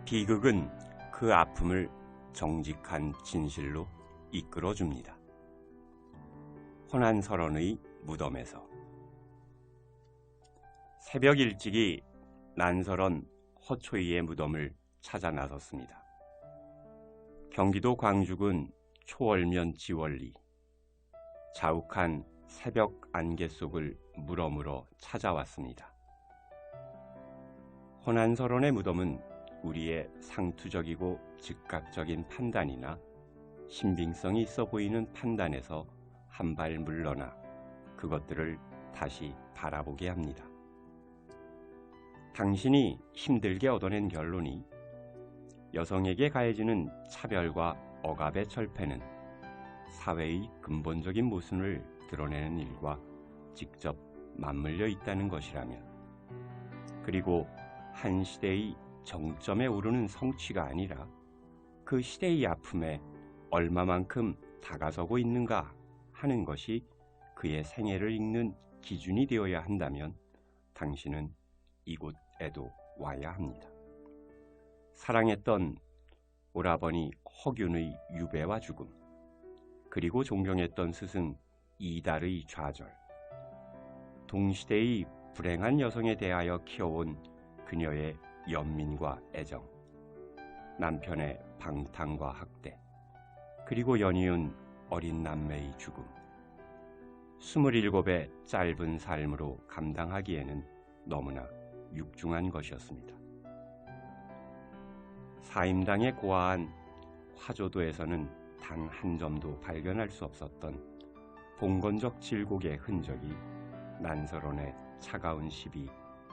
비극은 그 아픔을 정직한 진실로 이끌어줍니다. 혼한설원의 무덤에서. 새벽 일찍이 난설원 허초이의 무덤을 찾아 나섰습니다. 경기도 광주군 초월면 지월리. 자욱한 새벽 안개 속을 물어물어 찾아왔습니다. 혼한설원의 무덤은 우리의 상투적이고 즉각적인 판단이나 신빙성이 있어 보이는 판단에서 한 발 물러나 그것들을 다시 바라보게 합니다. 당신이 힘들게 얻어낸 결론이 여성에게 가해지는 차별과 억압의 철폐는 사회의 근본적인 모순을 드러내는 일과 직접 맞물려 있다는 것이라면, 그리고 한 시대의 정점에 오르는 성취가 아니라 그 시대의 아픔에 얼마만큼 다가서고 있는가 하는 것이 그의 생애를 읽는 기준이 되어야 한다면 당신은 이곳에도 와야 합니다. 사랑했던 오라버니 허균의 유배와 죽음, 그리고 존경했던 스승 이달의 좌절, 동시대의 불행한 여성에 대하여 키워온 그녀의 연민과 애정, 남편의 방탕과 학대, 그리고 연이은 어린 남매의 죽음, 27의 짧은 삶으로 감당하기에는 너무나 육중한 것이었습니다. 사임당에 고아한 화조도에서는 단 한 점도 발견할 수 없었던 봉건적 질곡의 흔적이 난설원의 차가운 시비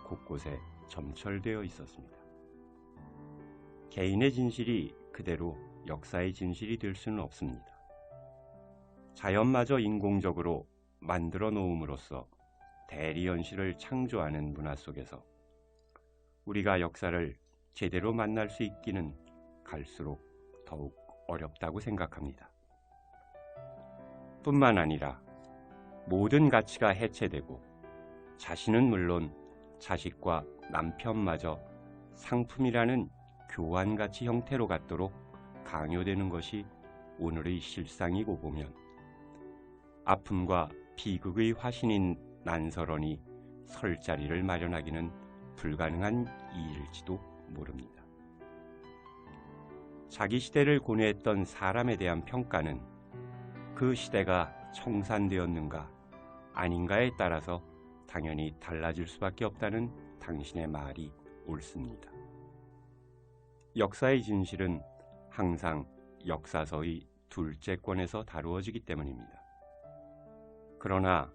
곳곳에 점철되어 있었습니다. 개인의 진실이 그대로 역사의 진실이 될 수는 없습니다. 자연마저 인공적으로 만들어 놓음으로써 대리현실을 창조하는 문화 속에서 우리가 역사를 제대로 만날 수 있기는 갈수록 더욱 어렵다고 생각합니다. 뿐만 아니라 모든 가치가 해체되고 자신은 물론 자식과 남편마저 상품이라는 교환가치 형태로 갖도록 강요되는 것이 오늘의 실상이고 보면 아픔과 비극의 화신인 난설원이 설 자리를 마련하기는 불가능한 일일지도 모릅니다. 자기 시대를 고뇌했던 사람에 대한 평가는 그 시대가 청산되었는가 아닌가에 따라서 당연히 달라질 수밖에 없다는 당신의 말이 옳습니다. 역사의 진실은 항상 역사서의 둘째 권에서 다루어지기 때문입니다. 그러나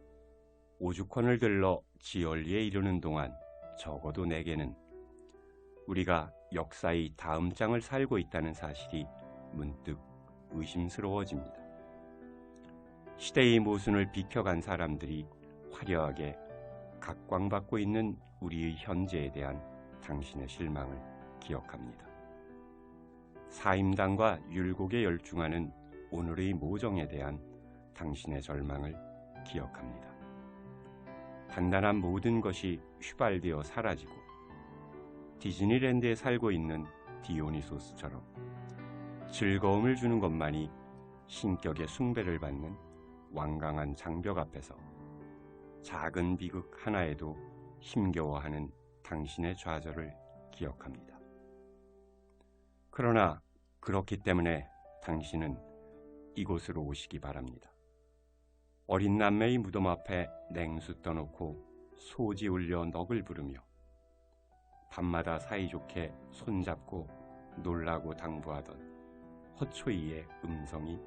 오죽헌을 들러 지얼리에 이르는 동안 적어도 내게는 우리가 역사의 다음 장을 살고 있다는 사실이 문득 의심스러워집니다. 시대의 모순을 비켜간 사람들이 화려하게 각광받고 있는 우리의 현재에 대한 당신의 실망을 기억합니다. 사임당과 율곡에 열중하는 오늘의 모정에 대한 당신의 절망을 기억합니다. 단단한 모든 것이 휘발되어 사라지고 디즈니랜드에 살고 있는 디오니소스처럼 즐거움을 주는 것만이 신격의 숭배를 받는 완강한 장벽 앞에서 작은 비극 하나에도 힘겨워하는 당신의 좌절을 기억합니다. 그러나 그렇기 때문에 당신은 이곳으로 오시기 바랍니다. 어린 남매의 무덤 앞에 냉수 떠놓고 소지 울려 넋을 부르며 밤마다 사이좋게 손잡고 놀라고 당부하던 허초이의 음성이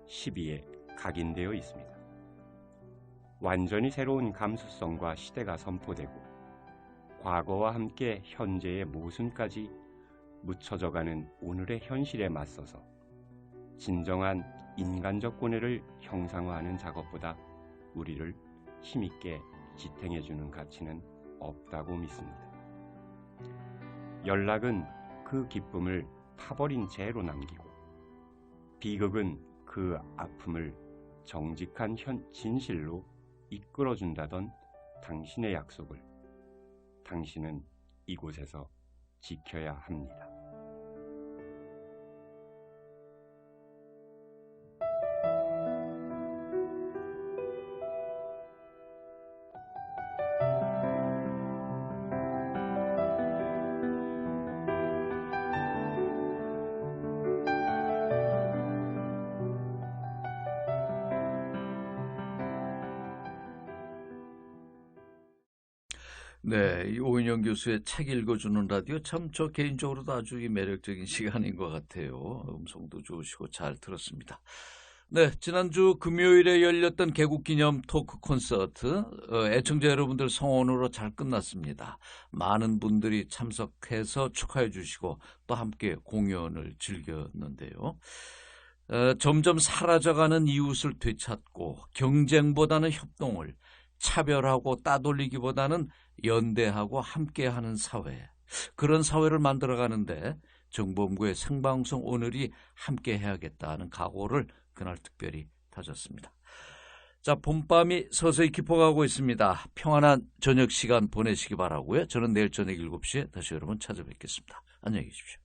시비에 각인되어 있습니다. 완전히 새로운 감수성과 시대가 선포되고 과거와 함께 현재의 모순까지 묻혀져가는 오늘의 현실에 맞서서 진정한 인간적 고뇌를 형상화하는 작업보다 우리를 힘있게 지탱해주는 가치는 없다고 믿습니다. 연락은 그 기쁨을 타버린 채로 남기고 비극은 그 아픔을 정직한 진실로 이끌어준다던 당신의 약속을 당신은 이곳에서 지켜야 합니다. 네, 이 오인영 교수의 책 읽어주는 라디오 참 저 개인적으로도 아주 매력적인 시간인 것 같아요. 음성도 좋으시고 잘 들었습니다. 네, 지난주 금요일에 열렸던 개국기념 토크 콘서트 애청자 여러분들 성원으로 잘 끝났습니다. 많은 분들이 참석해서 축하해 주시고 또 함께 공연을 즐겼는데요. 점점 사라져가는 이웃을 되찾고 경쟁보다는 협동을, 차별하고 따돌리기보다는 연대하고 함께하는 사회, 그런 사회를 만들어가는데 정보본부의 생방송 오늘이 함께해야겠다는 각오를 그날 특별히 다졌습니다. 자, 봄밤이 서서히 깊어가고 있습니다. 평안한 저녁 시간 보내시기 바라고요. 저는 내일 저녁 7시에 다시 여러분 찾아뵙겠습니다. 안녕히 계십시오.